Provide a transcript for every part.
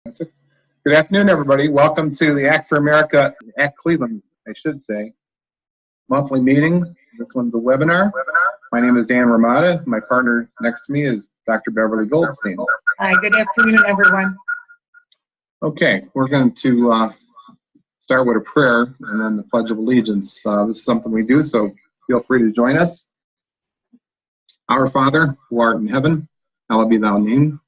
Good afternoon, everybody. Welcome to the Act for America, Act Cleveland, I should say, monthly meeting. This one's a webinar. My name is Dan Ramada. My partner next to me is Dr. Beverly Goldstein. Hi, good afternoon, everyone. Okay, we're going to start with a prayer and then the Pledge of Allegiance. This is something we do, so feel free to join us. Our Father, who art in heaven, hallowed be thy name.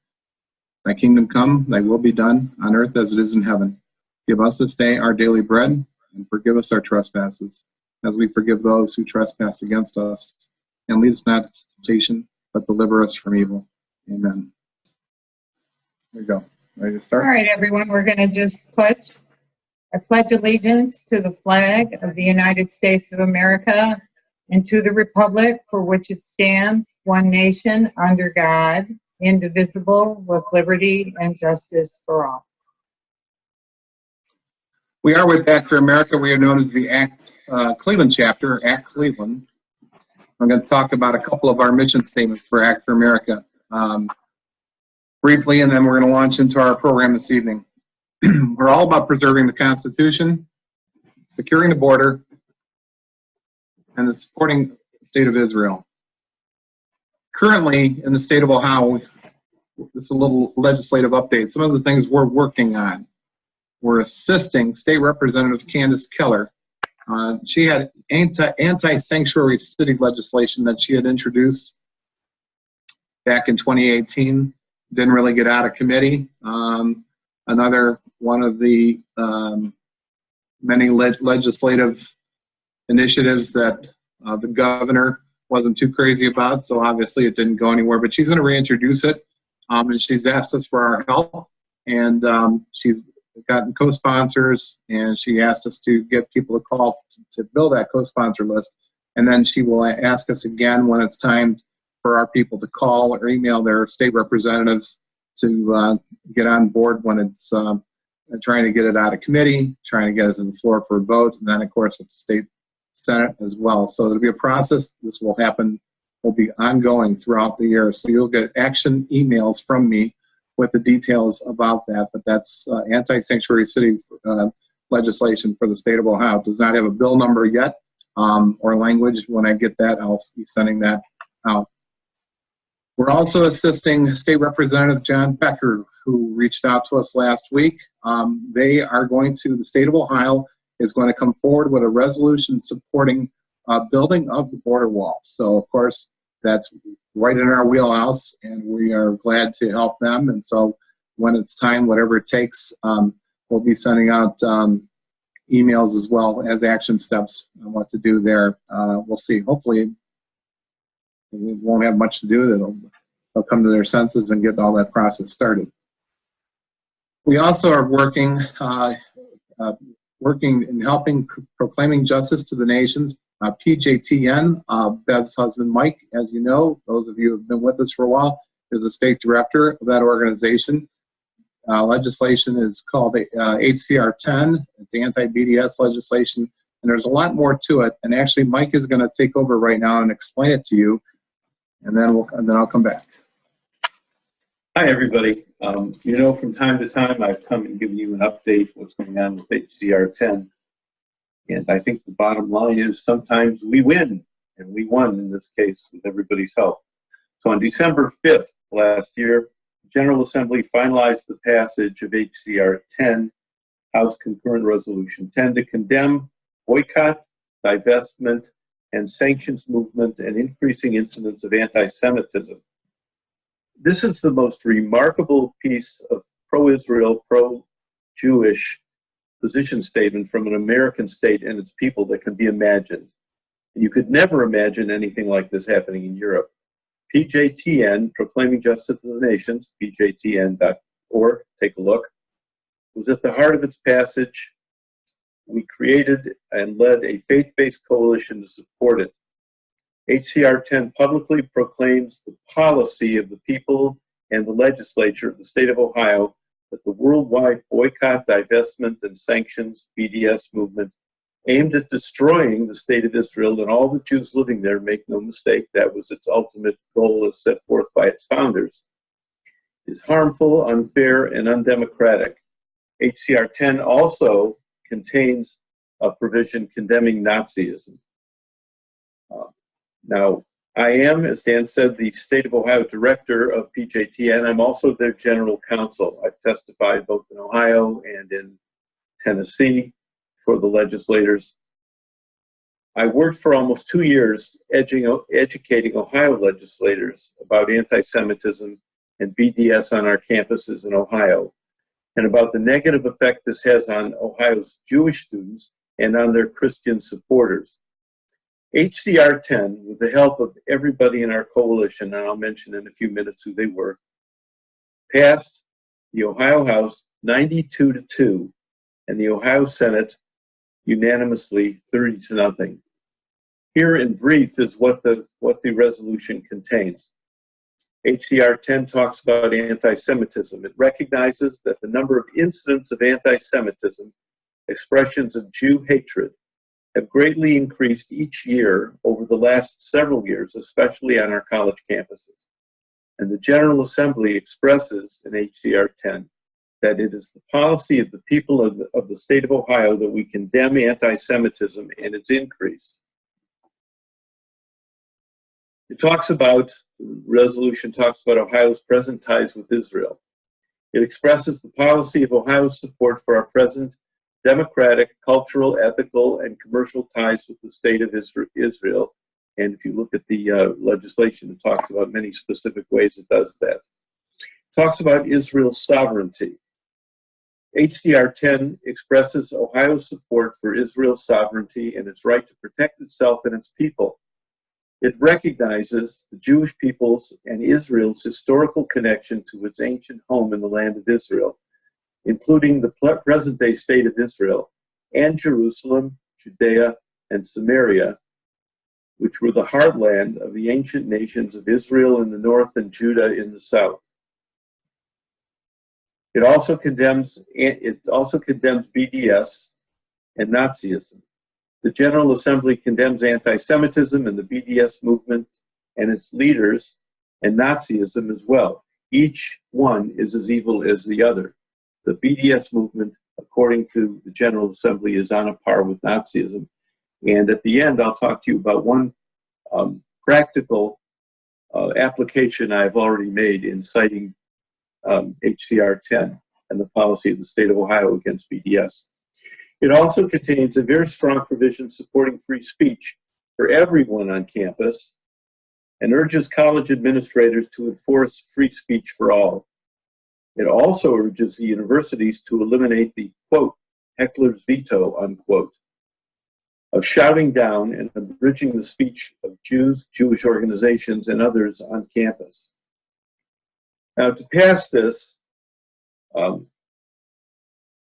Thy kingdom come, thy will be done, on earth as it is in heaven. Give us this day our daily bread, and forgive us our trespasses, as we forgive those who trespass against us. And lead us not into temptation, but deliver us from evil. Amen. There you go. Ready to start? All right, everyone, we're going to just pledge. I pledge allegiance to the flag of the United States of America and to the republic for which it stands, one nation, under God, indivisible, with liberty and justice for all. We are with Act for America. We are known as the Act Cleveland chapter, Act Cleveland. I'm going to talk about a couple of our mission statements for Act for America briefly, and then we're going to launch into our program this evening. We're all about preserving the Constitution, securing the border, and supporting the state of Israel. Currently, in the state of Ohio, it's a little legislative update. Some of the things we're working on. We're assisting State Representative Candace Keller. She had anti-sanctuary city legislation that she had introduced back in 2018. Didn't really get out of committee. Another one of the many legislative initiatives that the governor wasn't too crazy about, so obviously it didn't go anywhere, but she's going to reintroduce it, and she's asked us for our help, and she's gotten co-sponsors, and she asked us to get people to call to build that co-sponsor list, and then she will ask us again when it's time for our people to call or email their state representatives to get on board when it's trying to get it out of committee, trying to get it to the floor for a vote, and then of course with the state Senate as well. So it'll be a process. This will be ongoing throughout the year. So you'll get action emails from me with the details about that. But that's anti-sanctuary city legislation for the state of Ohio. It does not have a bill number yet or language. When I get that, I'll be sending that out. We're also assisting State Representative John Becker, who reached out to us last week. They are going to, the state of Ohio is going to come forward with a resolution supporting building of the border wall. So, of course, that's right in our wheelhouse, and we are glad to help them. And so when it's time, whatever it takes, we'll be sending out emails as well as action steps on what to do there. We'll see. Hopefully, we won't have much to do. They'll come to their senses and get all that process started. We also are working in helping proclaiming justice to the nations. PJTN, Bev's husband Mike, as you know, those of you who have been with us for a while, is the state director of that organization. Legislation is called HCR 10. It's anti-BDS legislation, and there's a lot more to it. And actually, Mike is going to take over right now and explain it to you, and then I'll come back. Hi, everybody. You know, from time to time, I've come and given you an update what's going on with HCR 10. And I think the bottom line is sometimes we win, and we won in this case with everybody's help. So on December 5th last year, the General Assembly finalized the passage of HCR 10, House Concurrent Resolution 10, to condemn boycott, divestment, and sanctions movement and increasing incidents of anti-Semitism. This is the most remarkable piece of pro-Israel, pro-Jewish position statement from an American state and its people that can be imagined. And you could never imagine anything like this happening in Europe. PJTN, Proclaiming Justice to the Nations, pjtn.org, take a look, was at the heart of its passage. We created and led a faith-based coalition to support it. HCR 10 publicly proclaims the policy of the people and the legislature of the state of Ohio that the worldwide boycott, divestment, and sanctions BDS movement aimed at destroying the state of Israel and all the Jews living there. Make no mistake, that was its ultimate goal as set forth by its founders. is harmful, unfair, and undemocratic. HCR 10 also contains a provision condemning Nazism. Now, I am, as Dan said, the State of Ohio Director of PJTN. I'm also their General Counsel. I've testified both in Ohio and in Tennessee for the legislators. I worked for almost 2 years educating Ohio legislators about anti-Semitism and BDS on our campuses in Ohio, and about the negative effect this has on Ohio's Jewish students and on their Christian supporters. HCR 10, with the help of everybody in our coalition, and I'll mention in a few minutes who they were, passed the Ohio House 92-2, and the Ohio Senate unanimously 30-0. Here in brief is what the resolution contains. HCR 10 talks about anti-Semitism. It recognizes that the number of incidents of anti-Semitism, expressions of Jew hatred, have greatly increased each year over the last several years, especially on our college campuses. And the General Assembly expresses in HCR 10 that it is the policy of the people of the state of Ohio that we condemn anti-Semitism and its increase. The resolution talks about Ohio's present ties with Israel. It expresses the policy of Ohio's support for our present democratic, cultural, ethical, and commercial ties with the state of Israel. And if you look at the legislation, it talks about many specific ways it does that. It talks about Israel's sovereignty. HCR 10 expresses Ohio's support for Israel's sovereignty and its right to protect itself and its people. It recognizes the Jewish people's and Israel's historical connection to its ancient home in the land of Israel, including the present-day state of Israel and Jerusalem, Judea, and Samaria, which were the heartland of the ancient nations of Israel in the north and Judah in the south. It also condemns BDS and Nazism. The General Assembly condemns anti-Semitism and the BDS movement and its leaders, and Nazism as well. Each one is as evil as the other. The BDS movement, according to the General Assembly, is on a par with Nazism. And at the end, I'll talk to you about one practical application I've already made in citing HCR 10 and the policy of the state of Ohio against BDS. It also contains a very strong provision supporting free speech for everyone on campus and urges college administrators to enforce free speech for all. It also urges the universities to eliminate the, quote, heckler's veto, unquote, of shouting down and abridging the speech of Jews, Jewish organizations, and others on campus. Now, to pass this,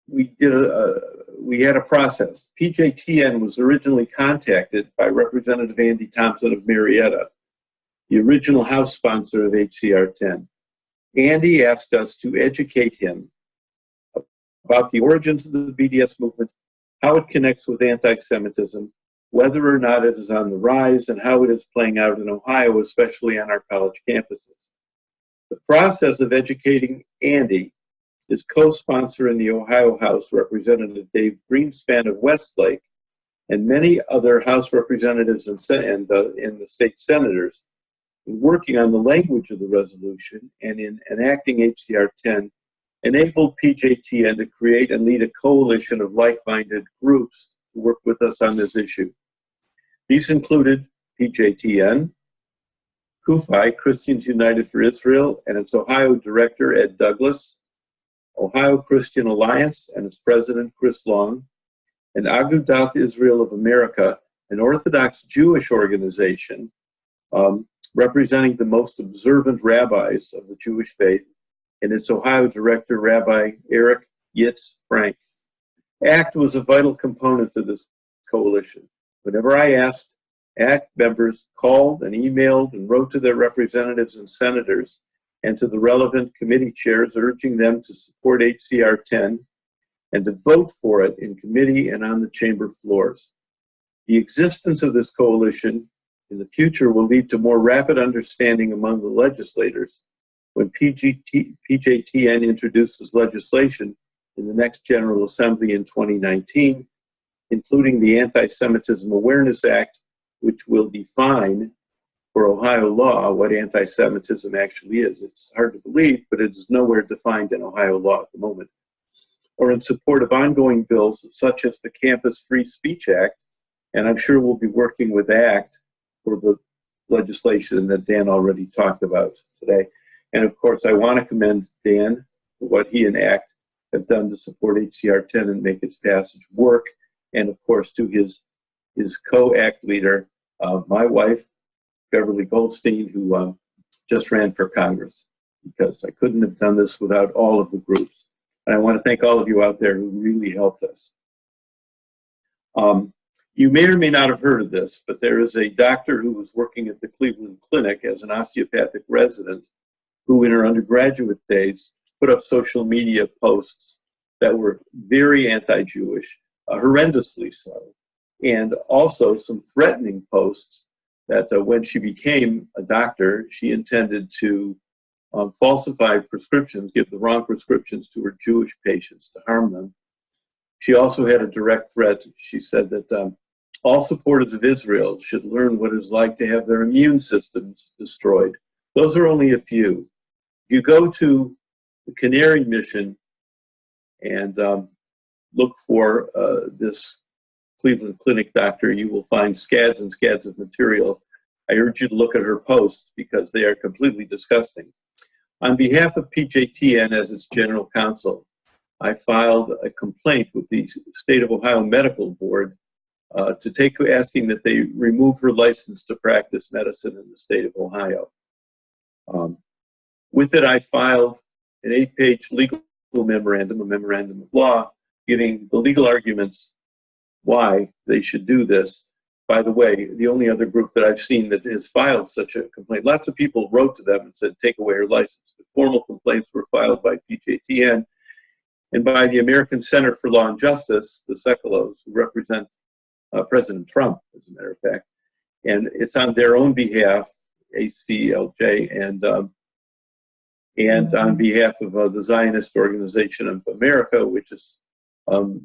we had a process. PJTN was originally contacted by Representative Andy Thompson of Marietta, the original House sponsor of HCR 10. Andy asked us to educate him about the origins of the BDS movement, how it connects with anti-Semitism, whether or not it is on the rise, and how it is playing out in Ohio, especially on our college campuses. The process of educating Andy is co-sponsor in the Ohio House, Representative Dave Greenspan of Westlake, and many other House representatives and the state senators in working on the language of the resolution and in enacting HCR 10, enabled PJTN to create and lead a coalition of like-minded groups to work with us on this issue. These included PJTN, CUFI, Christians United for Israel, and its Ohio Director, Ed Douglas, Ohio Christian Alliance and its President, Chris Long, and Agudath Israel of America, an Orthodox Jewish organization representing the most observant rabbis of the Jewish faith, and its Ohio Director, Rabbi Eric Yitz Frank. ACT was a vital component of this coalition. Whenever I asked, ACT members called and emailed and wrote to their representatives and senators and to the relevant committee chairs, urging them to support HCR 10 and to vote for it in committee and on the chamber floors. The existence of this coalition in the future will lead to more rapid understanding among the legislators when PJTN introduces legislation in the next General Assembly in 2019, including the Anti-Semitism Awareness Act, which will define for Ohio law what anti-Semitism actually is. It's hard to believe, but it is nowhere defined in Ohio law at the moment. Or in support of ongoing bills such as the Campus Free Speech Act, and I'm sure we'll be working with ACT for the legislation that Dan already talked about today. And of course, I want to commend Dan for what he and ACT have done to support HCR 10 and make its passage work, and of course to his co-ACT leader, my wife, Beverly Goldstein, who just ran for Congress, because I couldn't have done this without all of the groups. And I want to thank all of you out there who really helped us. You may or may not have heard of this, but there is a doctor who was working at the Cleveland Clinic as an osteopathic resident who in her undergraduate days put up social media posts that were very anti-Jewish, horrendously so, and also some threatening posts that when she became a doctor, she intended to falsify prescriptions, give the wrong prescriptions to her Jewish patients to harm them. She also had a direct threat. She said that all supporters of Israel should learn what it's like to have their immune systems destroyed. Those are only a few. If you go to the Canary Mission and look for this Cleveland Clinic doctor, you will find scads and scads of material. I urge you to look at her posts because they are completely disgusting. On behalf of PJTN as its general counsel, I filed a complaint with the State of Ohio Medical Board asking that they remove her license to practice medicine in the state of Ohio. With it, I filed an 8-page legal memorandum, a memorandum of law, giving the legal arguments why they should do this. By the way, the only other group that I've seen that has filed such a complaint, lots of people wrote to them and said, take away her license. The formal complaints were filed by PJTN and by the American Center for Law and Justice, the Sekulows, who represent President Trump, as a matter of fact. And it's on their own behalf, ACLJ, and on behalf of the Zionist Organization of America, which is one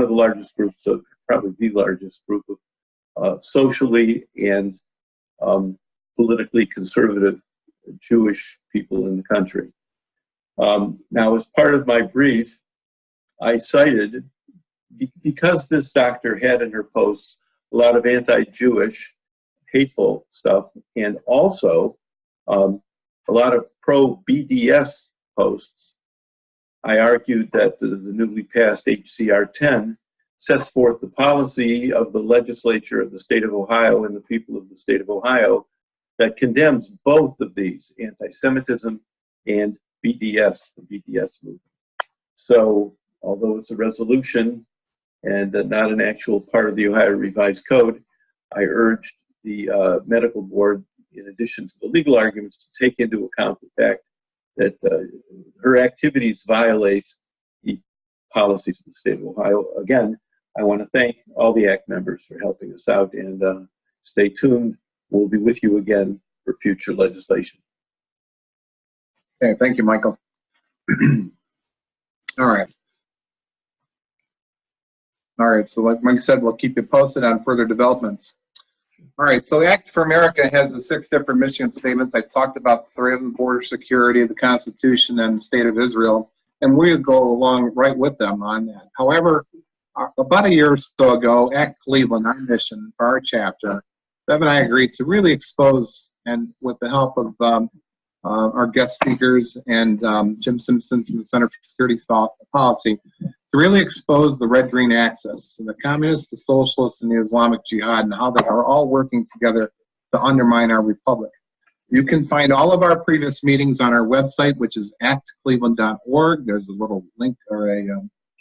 of the largest groups, of probably the largest group of socially and politically conservative Jewish people in the country. Now, as part of my brief, I cited, because this doctor had in her posts a lot of anti-Jewish, hateful stuff, and also a lot of pro-BDS posts, I argued that the newly passed HCR 10 sets forth the policy of the legislature of the state of Ohio and the people of the state of Ohio that condemns both of these, anti-Semitism and BDS, the BDS movement. So, although it's a resolution and not an actual part of the Ohio Revised Code, I urged the medical board, in addition to the legal arguments, to take into account the fact that her activities violate the policies of the state of Ohio. Again, I want to thank all the ACT members for helping us out, and stay tuned. We'll be with you again for future legislation. Okay, thank you, Michael. All right. All right, so like Mike said, we'll keep you posted on further developments. All right, so Act for America has the 6 different mission statements. I talked about 3 of them: border security, the Constitution, and the State of Israel, and we'll go along right with them on that. However, about a year or so ago, ACT Cleveland, our mission for our chapter, Bev and I agreed to really expose, and with the help of our guest speakers and Jim Simpson from the Center for Security Policy, to really expose the red-green axis, and the communists, the socialists, and the Islamic Jihad, and how they are all working together to undermine our republic. You can find all of our previous meetings on our website, which is actcleveland.org. There's a little link or a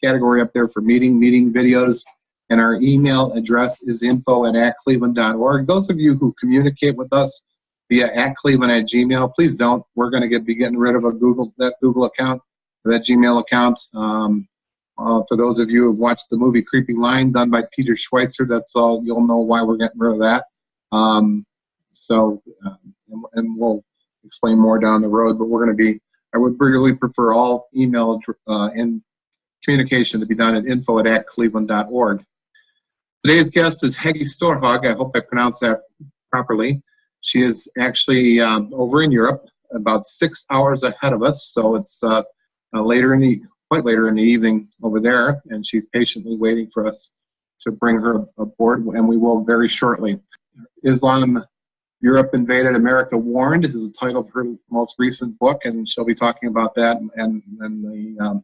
category up there for meeting videos, and our email address is info@actcleveland.org. Those of you who communicate with us via actcleveland@gmail, please don't. We're going to be getting rid of that Google account, that Gmail account. For those of you who have watched the movie Creepy Line done by Peter Schweitzer, that's all. You'll know why we're getting rid of that. And we'll explain more down the road, but we're going to be, I would really prefer all email and communication to be done at info@cleveland.org. Today's guest is Hege Storhaug. I hope I pronounced that properly. She is actually over in Europe, about 6 hours ahead of us, so it's quite later in the evening over there, and she's patiently waiting for us to bring her aboard, and we will very shortly. Islam, Europe Invaded, America Warned is the title of her most recent book, and she'll be talking about that and the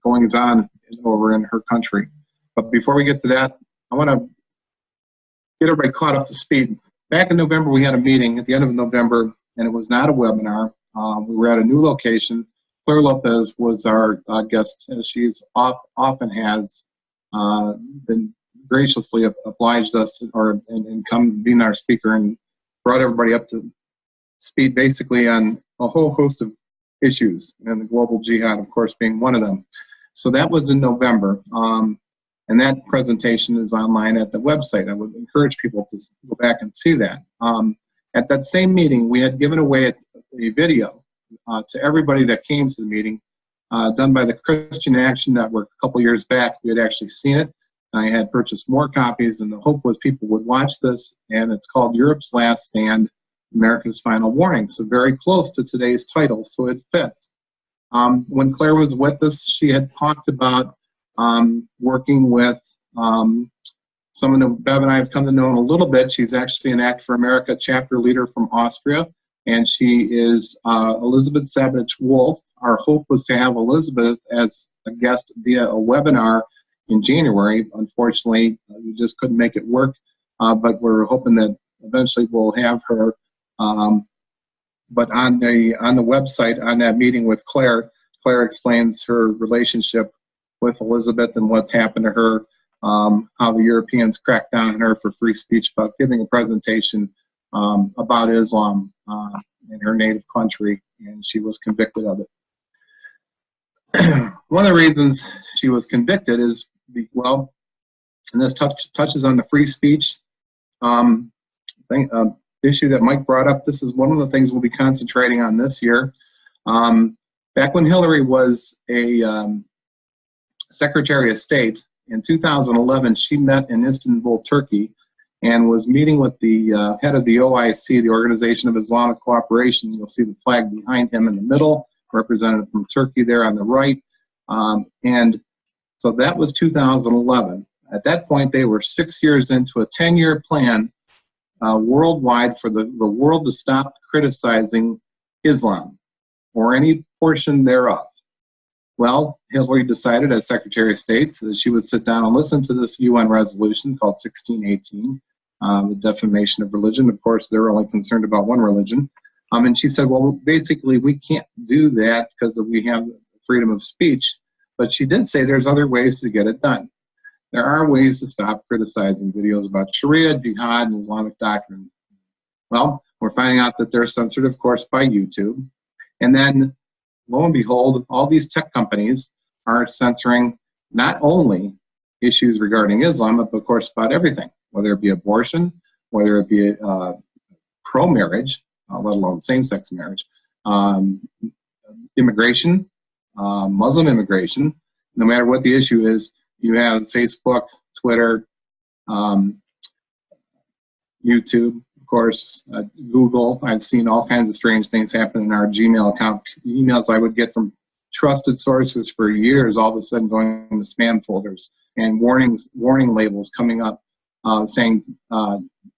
goings on over in her country. But before we get to that, I want to get everybody caught up to speed. Back in November, we had a meeting at the end of November, and it was not a webinar. We were at a new location. Claire Lopez was our guest, as she's often has been graciously obliged us and come being our speaker and brought everybody up to speed basically on a whole host of issues, and the global jihad, of course, being one of them. So that was in November, and that presentation is online at the website. I would encourage people to go back and see that. At that same meeting, we had given away a video to everybody that came to the meeting, done by the Christian Action Network a couple years back. We had actually seen it. I had purchased more copies, and the hope was people would watch this, and it's called Europe's Last Stand, America's Final Warning. So very close to today's title, so it fits. When Claire was with us, she had talked about working with someone that Bev and I have come to know in a little bit. She's actually an Act for America chapter leader from Austria, and she is Elizabeth Savage Wolf. Our hope was to have Elizabeth as a guest via a webinar in January. Unfortunately, we just couldn't make it work, but we're hoping that eventually we'll have her. But on the website, on that meeting with Claire, Claire explains her relationship with Elizabeth and what's happened to her, how the Europeans cracked down on her for free speech about giving a presentation about Islam in her native country, and she was convicted of it. One of the reasons she was convicted is, well, and this touches on the free speech issue that Mike brought up. This is one of the things we'll be concentrating on this year. Back when Hillary was a Secretary of State in 2011, she met in Istanbul, Turkey, and was meeting with the head of the OIC, the Organization of Islamic Cooperation. You'll see the flag behind him in the middle, representative from Turkey there on the right. And so that was 2011. At that point, they were 6 years into a 10-year plan worldwide for the world to stop criticizing Islam or any portion thereof. Well, Hillary decided as Secretary of State that she would sit down and listen to this UN resolution called 1618, the defamation of religion. Of course, they're only concerned about one religion. And she said, well, basically, we can't do that because we have freedom of speech. But she did say there's other ways to get it done. There are ways to stop criticizing videos about Sharia, jihad, and Islamic doctrine. Well, we're finding out that they're censored, of course, by YouTube. And then, lo and behold, all these tech companies are censoring not only issues regarding Islam, but of course about everything, whether it be abortion, whether it be pro-marriage, let alone same-sex marriage, immigration, Muslim immigration. No matter what the issue is, you have Facebook, Twitter, YouTube, of course, Google. I've seen all kinds of strange things happen in our Gmail account. Emails I would get from trusted sources for years, all of a sudden going into spam folders, and warning labels coming up saying,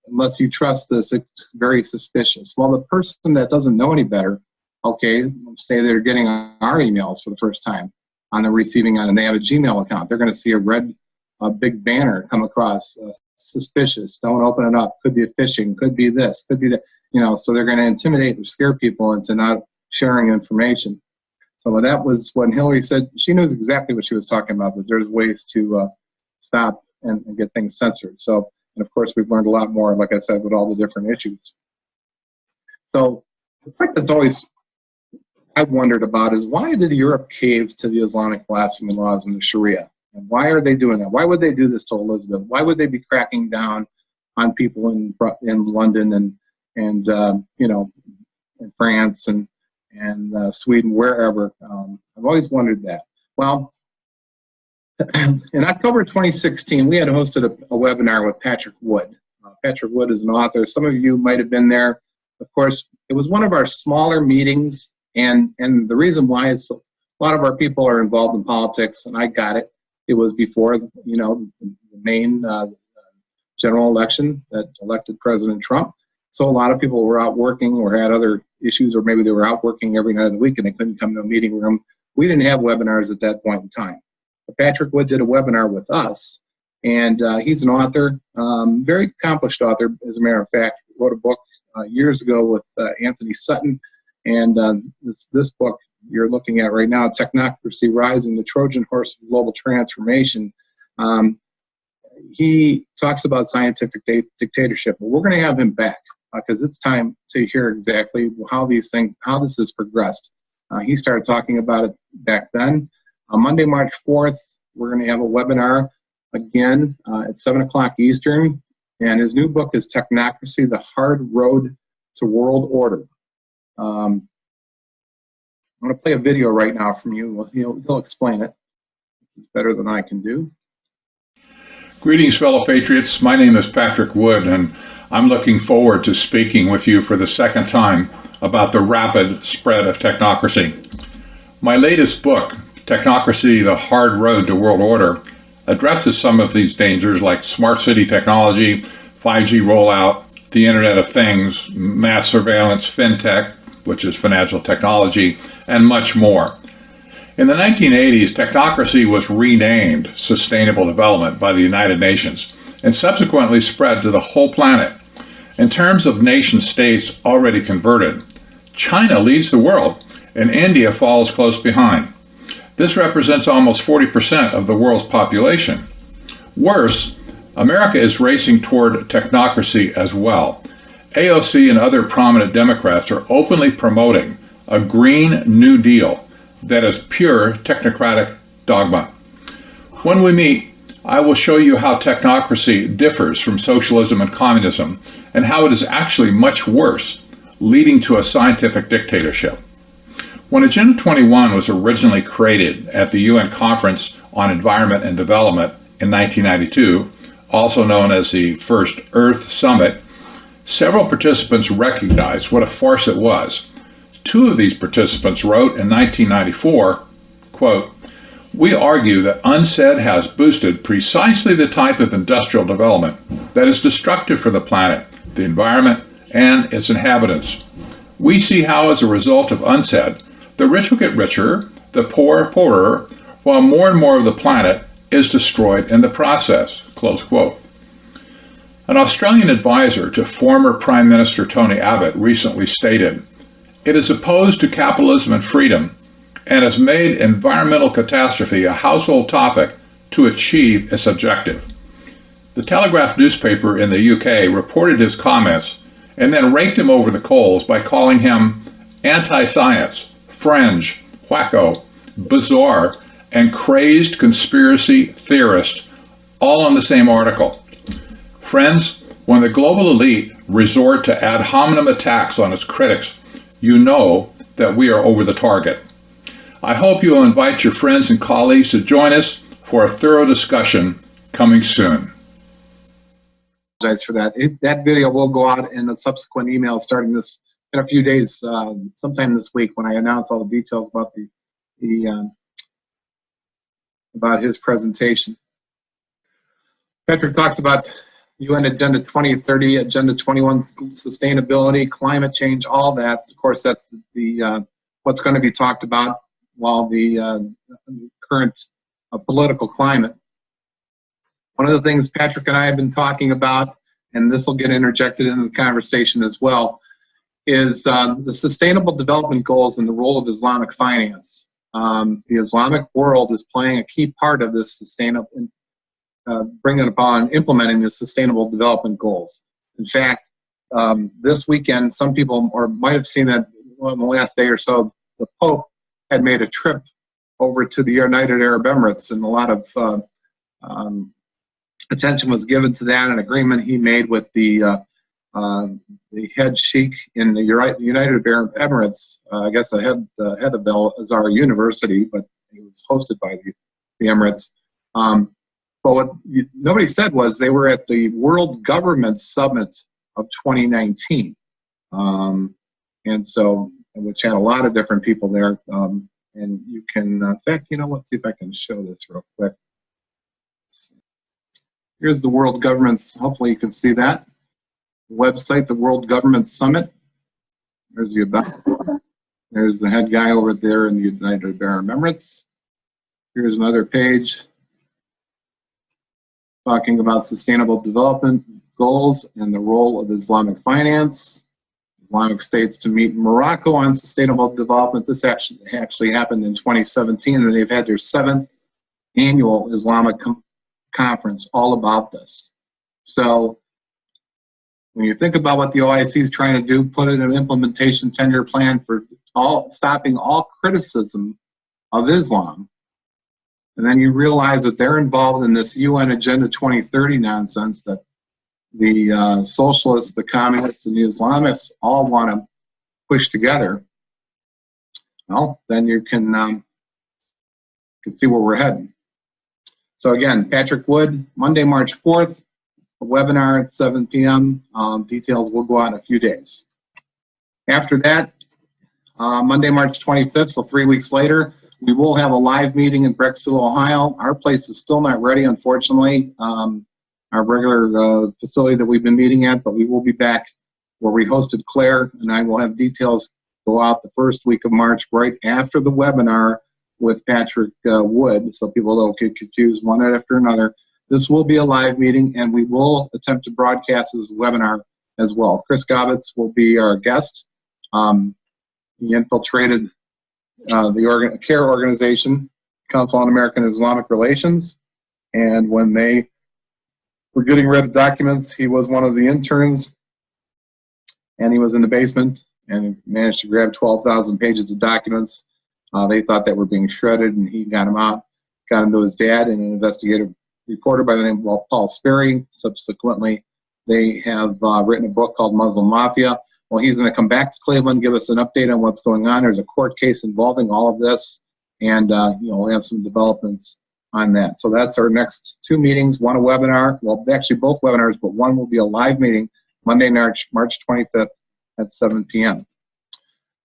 unless you trust this, it's very suspicious. Well, the person that doesn't know any better, okay, say they're getting our emails for the first time on the receiving end, and they have a Gmail account. They're going to see a big banner come across, suspicious, don't open it up, could be a phishing, could be this, could be that, so they're going to intimidate or scare people into not sharing information. So that was when Hillary said, she knows exactly what she was talking about, that there's ways to stop and get things censored. So, and of course, we've learned a lot more, like I said, with all the different issues. So the part that's always I've wondered about is, why did Europe cave to the Islamic blasphemy laws and the Sharia? And why are they doing that? Why would they do this to Elizabeth? Why would they be cracking down on people in London and in France and Sweden, wherever. I've always wondered that. Well, in October 2016, we had hosted a webinar with Patrick Wood. Patrick Wood is an author. Some of you might have been there. Of course, it was one of our smaller meetings, and the reason why is a lot of our people are involved in politics, and I got it. It was before, the main general election that elected President Trump. So a lot of people were out working or had other issues, or maybe they were out working every night of the week and they couldn't come to a meeting room. We didn't have webinars at that point in time. But Patrick Wood did a webinar with us, and he's an author, very accomplished author, as a matter of fact. Wrote a book years ago with Anthony Sutton, and this book you're looking at right now, Technocracy Rising, the Trojan Horse of Global Transformation. He talks about scientific dictatorship, but we're going to have him back because it's time to hear exactly how this has progressed. He started talking about it back then. On Monday, March 4th, we're going to have a webinar again at 7 o'clock Eastern, and his new book is Technocracy, the Hard Road to World Order. I'm going to play a video right now from you. He'll explain it better than I can do. Greetings, fellow patriots. My name is Patrick Wood, and I'm looking forward to speaking with you for the second time about the rapid spread of technocracy. My latest book, Technocracy, the Hard Road to World Order, addresses some of these dangers like smart city technology, 5G rollout, the Internet of Things, mass surveillance, fintech, which is financial technology, and much more. In the 1980s, technocracy was renamed Sustainable Development by the United Nations and subsequently spread to the whole planet. In terms of nation states already converted, China leads the world and India follows close behind. This represents almost 40% of the world's population. Worse, America is racing toward technocracy as well. AOC and other prominent Democrats are openly promoting a Green New Deal that is pure technocratic dogma. When we meet, I will show you how technocracy differs from socialism and communism and how it is actually much worse, leading to a scientific dictatorship. When Agenda 21 was originally created at the UN Conference on Environment and Development in 1992, also known as the First Earth Summit, several participants recognized what a farce it was. Two of these participants wrote in 1994, quote, "We argue that UNCED has boosted precisely the type of industrial development that is destructive for the planet, the environment, and its inhabitants. We see how, as a result of UNCED, the rich will get richer, the poor poorer, while more and more of the planet is destroyed in the process," close quote. An Australian advisor to former Prime Minister Tony Abbott recently stated, "It is opposed to capitalism and freedom and has made environmental catastrophe a household topic to achieve its objective." The Telegraph newspaper in the UK reported his comments and then raked him over the coals by calling him anti-science, fringe, wacko, bizarre, and crazed conspiracy theorist, all in the same article. Friends, when the global elite resort to ad hominem attacks on its critics, you know that we are over the target. I hope you will invite your friends and colleagues to join us for a thorough discussion coming soon. For that. That video will go out in a subsequent email starting this in a few days, sometime this week, when I announce all the details about about his presentation. Patrick talked about UN Agenda 2030, Agenda 21, sustainability, climate change, all that. Of course, that's what's going to be talked about while the current political climate. One of the things Patrick and I have been talking about, and this will get interjected into the conversation as well, is the Sustainable Development Goals and the role of Islamic finance. The Islamic world is playing a key part of this bringing upon implementing the Sustainable Development Goals. In fact, this weekend, some people might have seen that in the last day or so, the Pope had made a trip over to the United Arab Emirates, and a lot of attention was given to that, an agreement he made with the the head sheikh in the United Arab Emirates, I guess the head of Al Azhar University, but it was hosted by the Emirates. But what nobody said was they were at the World Government Summit of 2019. And so, which had a lot of different people there. And you can, in fact, let's see if I can show this real quick. Here's the World Governments, hopefully you can see that. Website, the World Government Summit. There's the about. There's the head guy over there in the United Arab Emirates. Here's another page talking about sustainable development goals and the role of Islamic finance. Islamic states to meet Morocco on sustainable development. This actually happened in 2017, and they've had their 7th annual Islamic conference all about this. So when you think about what the OIC is trying to do, put in an implementation 10-year plan for stopping all criticism of Islam, and then you realize that they're involved in this UN Agenda 2030 nonsense that the socialists, the communists, and the Islamists all want to push together. Well, then you can see where we're heading. So again, Patrick Wood, Monday, March 4th, a webinar at 7 p.m. Details will go out in a few days. After that, Monday, March 25th, so 3 weeks later, we will have a live meeting in Brecksville, Ohio. Our place is still not ready, unfortunately. Our regular facility that we've been meeting at, but we will be back where we hosted Claire, and I will have details go out the first week of March right after the webinar with Patrick Wood, so people don't get confused one after another. This will be a live meeting, and we will attempt to broadcast this webinar as well. Chris Gobbets will be our guest. He infiltrated the CARE organization, Council on American Islamic Relations, and when they were getting rid of documents, he was one of the interns, and he was in the basement and managed to grab 12,000 pages of documents. They thought that were being shredded, and he got them out, got them to his dad, and an investigative reporter by the name of Paul Sperry. Subsequently, they have written a book called Muslim Mafia. Well, he's going to come back to Cleveland, give us an update on what's going on. There's a court case involving all of this, and we'll have some developments on that. So that's our next 2 meetings, one a webinar, well, actually both webinars, but one will be a live meeting Monday, March 25th at 7 p.m.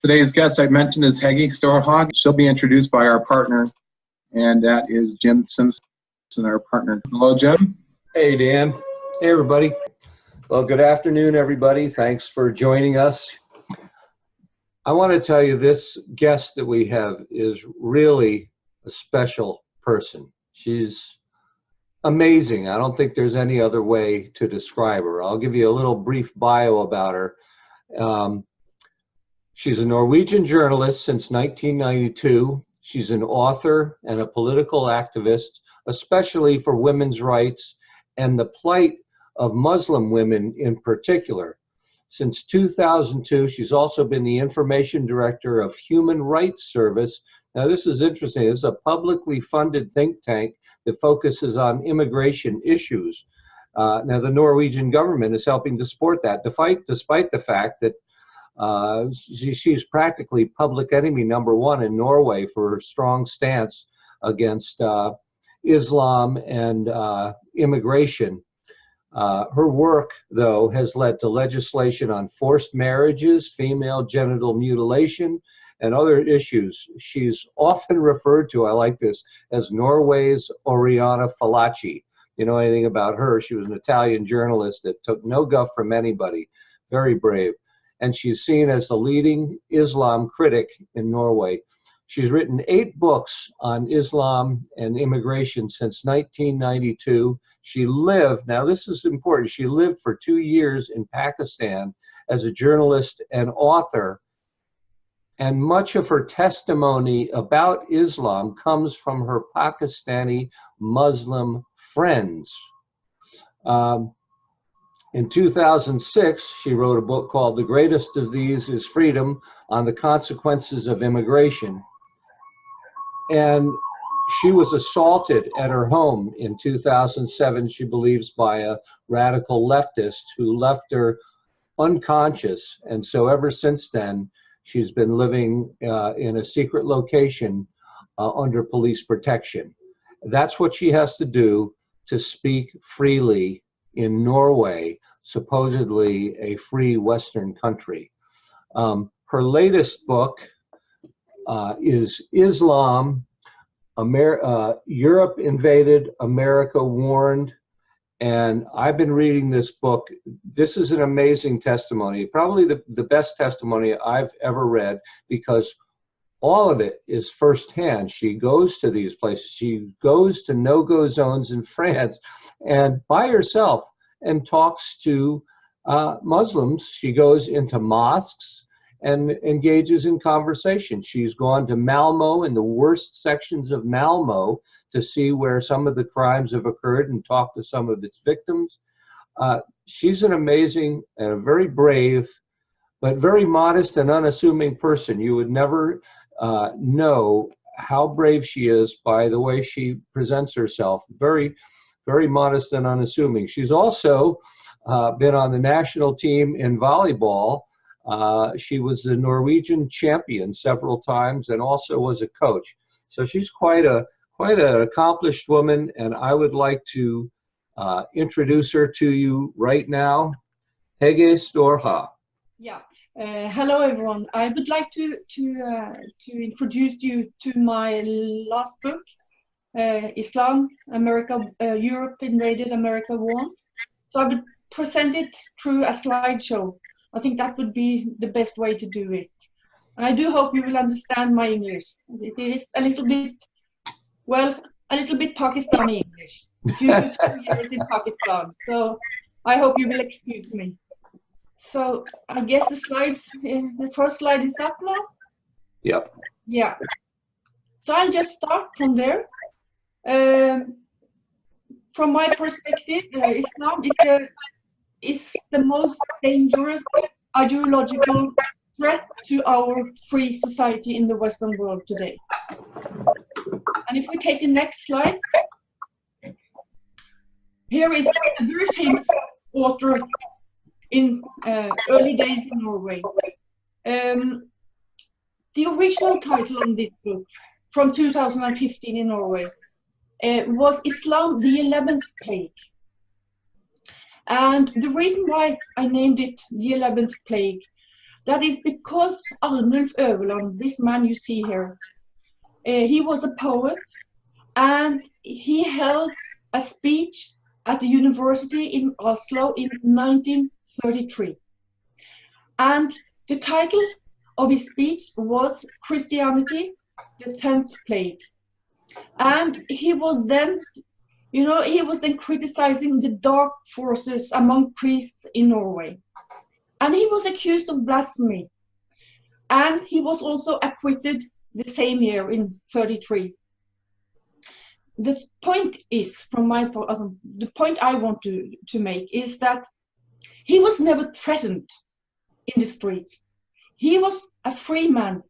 Today's guest I mentioned is Hege Storhaug. She'll be introduced by our partner, and that is Jim Simpson, our partner. Hello, Jim. Hey, Dan. Hey, everybody. Well, good afternoon, everybody. Thanks for joining us. I want to tell you this guest that we have is really a special person. She's amazing. I don't think there's any other way to describe her. I'll give you a little brief bio about her. She's a Norwegian journalist since 1992. She's an author and a political activist, especially for women's rights and the plight of Muslim women in particular. Since 2002, she's also been the information director of Human Rights Service. Now, this is interesting. This is a publicly funded think tank that focuses on immigration issues. Now, the Norwegian government is helping to support that, despite the fact that she's practically public enemy #1 in Norway for her strong stance against Islam and immigration. Her work, though, has led to legislation on forced marriages, female genital mutilation, and other issues. She's often referred to, I like this, as Norway's Oriana Fallaci. You know anything about her? She was an Italian journalist that took no guff from anybody, very brave. And she's seen as the leading Islam critic in Norway. She's written 8 books on Islam and immigration since 1992. She lived, now this is important, she lived for 2 years in Pakistan as a journalist and author. And much of her testimony about Islam comes from her Pakistani Muslim friends. In 2006, she wrote a book called The Greatest of These is Freedom on the Consequences of Immigration. And she was assaulted at her home in 2007, she believes, by a radical leftist who left her unconscious. And so ever since then, she's been living in a secret location under police protection. That's what she has to do to speak freely in Norway, supposedly a free Western country. Her latest book is Islam, Europe Invaded, America Warned. And I've been reading this book. This is an amazing testimony, probably the best testimony I've ever read, because all of it is firsthand. She goes to these places. She goes to no-go zones in France and by herself and talks to Muslims. She goes into mosques and engages in conversation. She's gone to Malmo, in the worst sections of Malmo, to see where some of the crimes have occurred and talk to some of its victims. She's an amazing and a very brave, but very modest and unassuming person. You would never know how brave she is by the way she presents herself. Very, very modest and unassuming. She's also been on the national team in volleyball. She was the Norwegian champion several times and also was a coach. So she's quite an accomplished woman, and I would like to introduce her to you right now. Hege storhaug. Yeah. Hello, everyone. I would like to introduce you to my last book, Islam, Europe Invaded, America Warned. So I would present it through a slideshow. I think that would be the best way to do it. And I do hope you will understand my English. It is a little bit Pakistani English, due to 2 years in Pakistan. So I hope you will excuse me. So I guess the first slide is up now? Yep. Yeah. So I'll just start from there. From my perspective, Islam is the most dangerous ideological threat to our free society in the Western world today. And if we take the next slide, here is a very famous author in early days in Norway. The original title on this book from 2015 in Norway was Islam, the 11th Plague. And the reason why I named it the 11th Plague, that is because Arnulf Øverland, this man you see here, he was a poet and he held a speech at the university in Oslo in 1933. And the title of his speech was Christianity, the 10th Plague. And he was then, he was then criticizing the dark forces among priests in Norway. And he was accused of blasphemy. And he was also acquitted the same year in 33. The point is, the point I want to make is that he was never threatened in the streets. He was a free man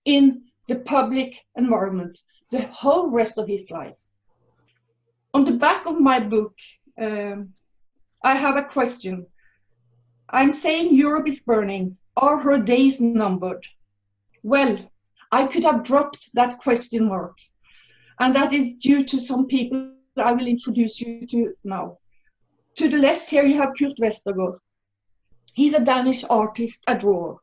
in the public environment the whole rest of his life. On the back of my book, I have a question. I'm saying Europe is burning. Are her days numbered? Well, I could have dropped that question mark. And that is due to some people I will introduce you to now. To the left here you have Kurt Westergaard. He's a Danish artist, a drawer.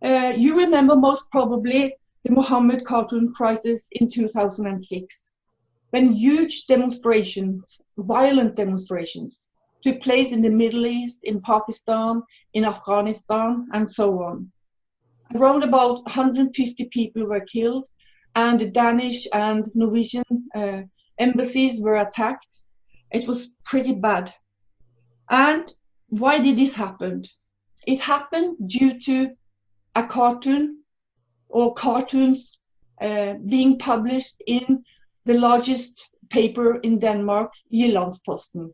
You remember most probably the Mohammed cartoon crisis in 2006, when huge demonstrations, violent demonstrations, took place in the Middle East, in Pakistan, in Afghanistan, and so on. Around about 150 people were killed, and the Danish and Norwegian embassies were attacked. It was pretty bad. And why did this happen? It happened due to a cartoon or cartoons being published in the largest paper in Denmark, Jyllandsposten.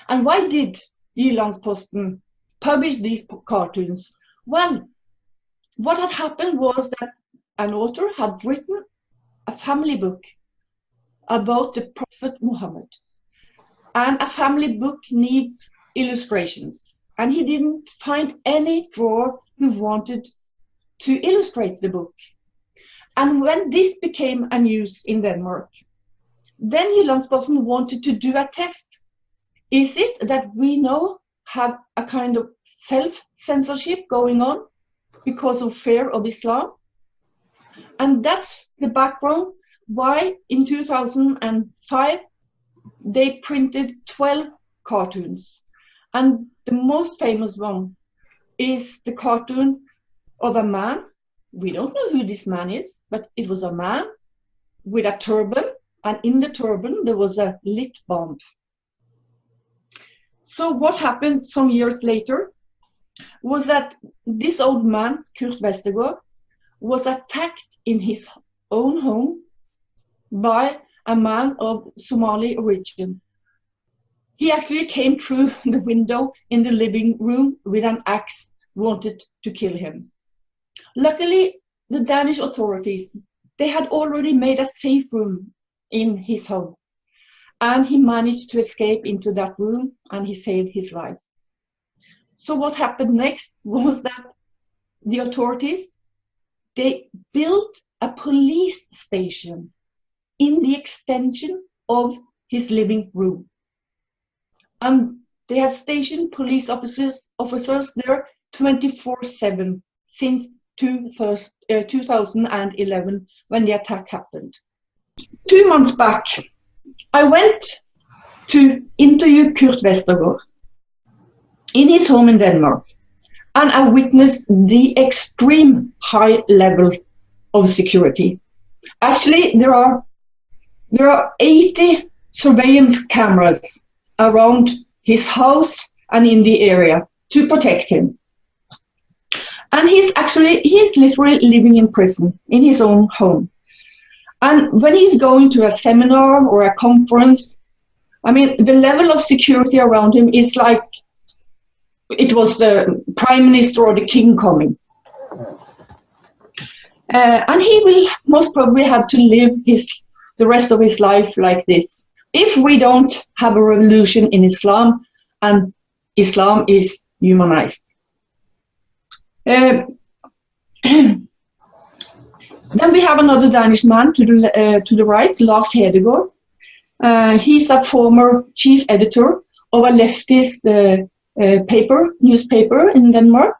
And why did Jyllandsposten publish these cartoons? Well, what had happened was that an author had written a family book about the Prophet Muhammad. And a family book needs illustrations. and he didn't find any drawer who wanted to illustrate the book. And when this became a news in Denmark, then Jyllands-Posten wanted to do a test. Is it that we now have a kind of self-censorship going on because of fear of Islam? And that's the background why in 2005 they printed 12 cartoons. And the most famous one is the cartoon of a man. We don't know who this man is, but it was a man with a turban, and in the turban there was a lit bomb. So what happened some years later was that this old man, Kurt Westergaard, was attacked in his own home by a man of Somali origin. He actually came through the window in the living room with an axe, wanted to kill him. Luckily, the Danish authorities, they had already made a safe room in his home. And he managed to escape into that room, and he saved his life. So what happened next was that the authorities, they built a police station in the extension of his living room. And they have stationed police officers there 24/7 since 2011 when the attack happened. 2 months back, I went to interview Kurt Westergaard in his home in Denmark, and I witnessed the extreme high level of security. Actually, there are 80 surveillance cameras around his house and in the area to protect him. And he's literally living in prison in his own home. And when he's going to a seminar or a conference, I mean, the level of security around him is like it was the prime minister or the king coming. And he will most probably have to live the rest of his life like this, if we don't have a revolution in Islam and Islam is humanized. Then we have another Danish man to the right, Lars Hedegaard. He's a former chief editor of a leftist newspaper in Denmark.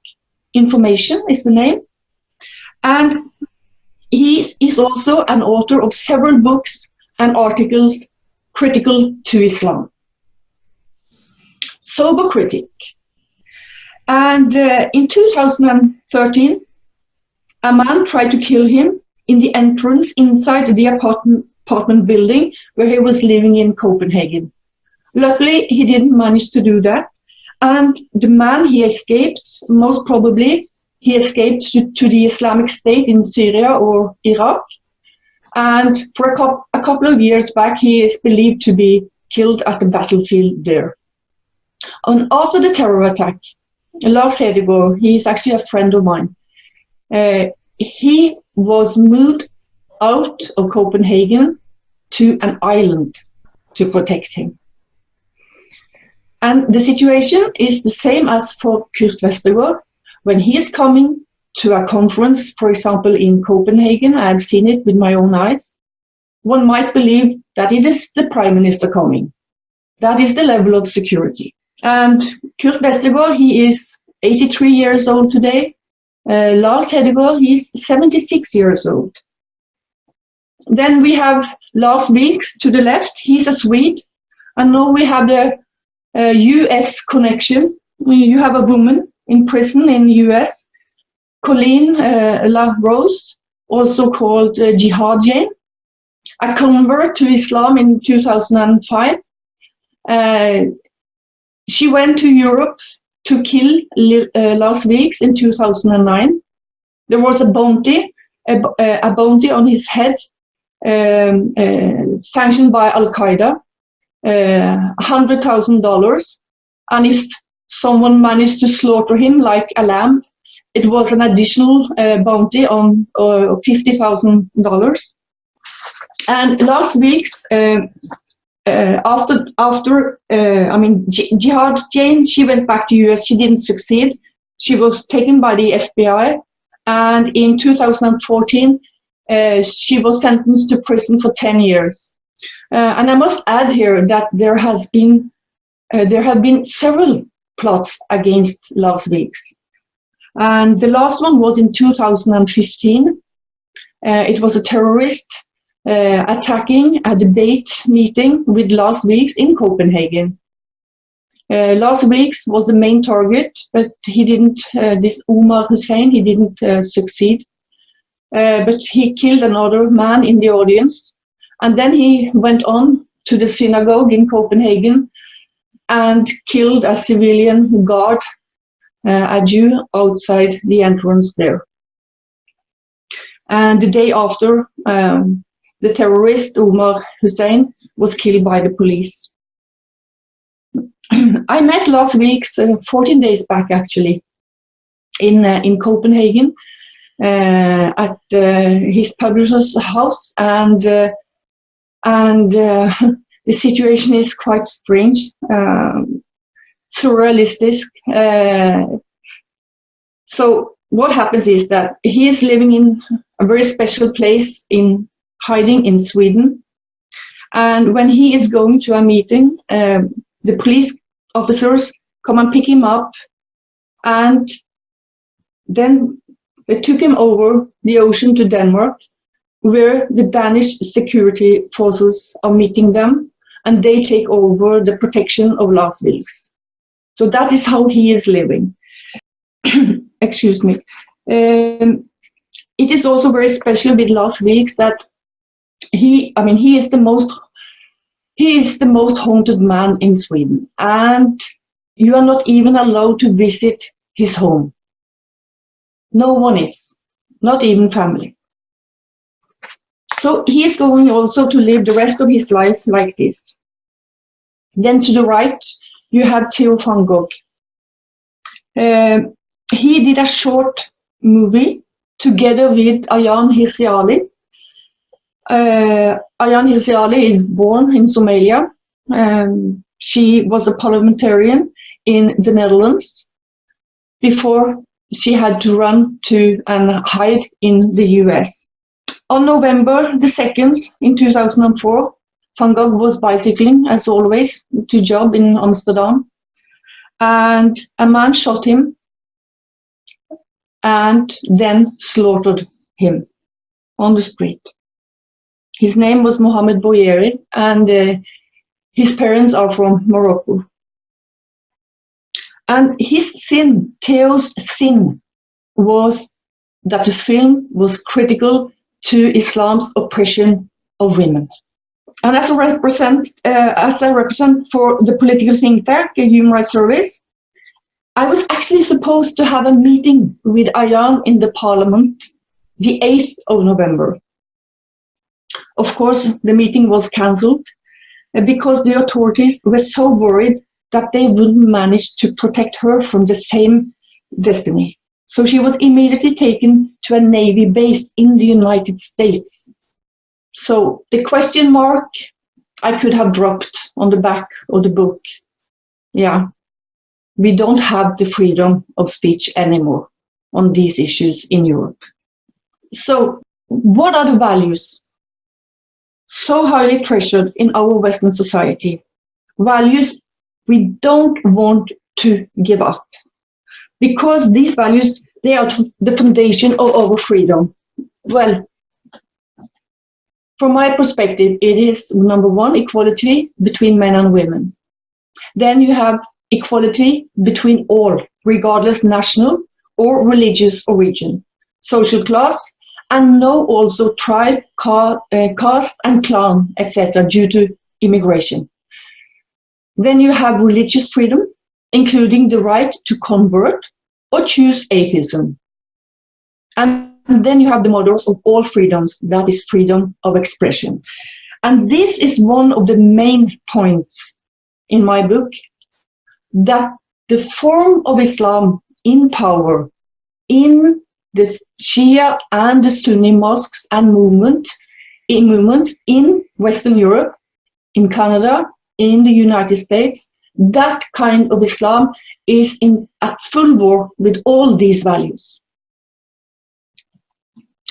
Information is the name. And he is also an author of several books and articles critical to Islam. Sober critic. And in 2013, a man tried to kill him in the entrance inside the apartment building where he was living in Copenhagen. Luckily, he didn't manage to do that. And the man, he escaped, most probably, he escaped to the Islamic State in Syria or Iraq. And for a couple of years back, he is believed to be killed at the battlefield there. And after the terror attack, Lars Hedegaard, he is actually a friend of mine. He was moved out of Copenhagen to an island to protect him. And the situation is the same as for Kurt Westergaard. When he is coming to a conference, for example, in Copenhagen, I have seen it with my own eyes, one might believe that it is the prime minister coming. That is the level of security. And Kurt Westergaard, he is 83 years old today. Lars Hedegaard, he's 76 years old. Then we have Lars Vilks to the left. He's a Swede. And now we have the US connection. You have a woman in prison in the US, Colleen LaRose, also called Jihad Jane, a convert to Islam in 2005. She went to Europe to kill Lars Vilks in 2009. There was a bounty on his head, sanctioned by Al-Qaeda, $100,000. And if someone managed to slaughter him like a lamb, it was an additional bounty on $50,000. And Lars Vilks, Jihad Jane, she went back to US. She didn't succeed. She was taken by the FBI, and in 2014, she was sentenced to prison for 10 years. And I must add here that there have been several plots against Lars Vilks. And the last one was in 2015. It was a terrorist attacking a debate meeting with Lars Vilks in Copenhagen. Lars Vilks was the main target, but he didn't, this Omar Hussein, he didn't succeed. But he killed another man in the audience. And then he went on to the synagogue in Copenhagen and killed a civilian guard, a Jew, outside the entrance there. And the day after, the terrorist Omar Hussein was killed by the police. I met Lars Vilks 14 days back, actually, in Copenhagen at his publisher's house, and the situation is quite strange, surrealistic. So what happens is that he is living in a very special place, hiding in Sweden, and when he is going to a meeting, the police officers come and pick him up, and then they took him over the ocean to Denmark, where the Danish security forces are meeting them, and they take over the protection of Lars Vilks. So that is how he is living. Excuse me. It is also very special with Lars Vilks that he is the most haunted man in Sweden, and you are not even allowed to visit his home. No one is, not even family. So he is going also to live the rest of his life like this. Then to the right, you have Theo van Gogh. He did a short movie together with Ayaan Hirsi Ali. Ayaan Hirsi Ali is born in Somalia. She was a parliamentarian in the Netherlands before she had to run to and hide in the US. On November the 2nd in 2004, Van Gogh was bicycling, as always, to job in Amsterdam, and a man shot him and then slaughtered him on the street. His name was Mohamed Bouyeri, and his parents are from Morocco. And his sin, Theo's sin, was that the film was critical to Islam's oppression of women. And as I represent for the political think tank, Human Rights Service, I was actually supposed to have a meeting with Ayaan in the parliament the 8th of November. Of course, the meeting was cancelled because the authorities were so worried that they wouldn't manage to protect her from the same destiny. So she was immediately taken to a Navy base in the United States. So the question mark I could have dropped on the back of the book. Yeah, we don't have the freedom of speech anymore on these issues in Europe. So what are the values so highly treasured in our Western society? Values we don't want to give up, because these values, they are the foundation of our freedom. Well, from my perspective, it is number one, equality between men and women. Then you have equality between all, regardless national or religious origin, social class, and no also tribe, caste and clan, etc., due to immigration. Then you have religious freedom, including the right to convert or choose atheism. And then you have the mother of all freedoms, that is freedom of expression. And this is one of the main points in my book, that the form of Islam in power in the Shia and the Sunni mosques and movements in Western Europe in Canada, in the United States, that kind of Islam is at full war with all these values.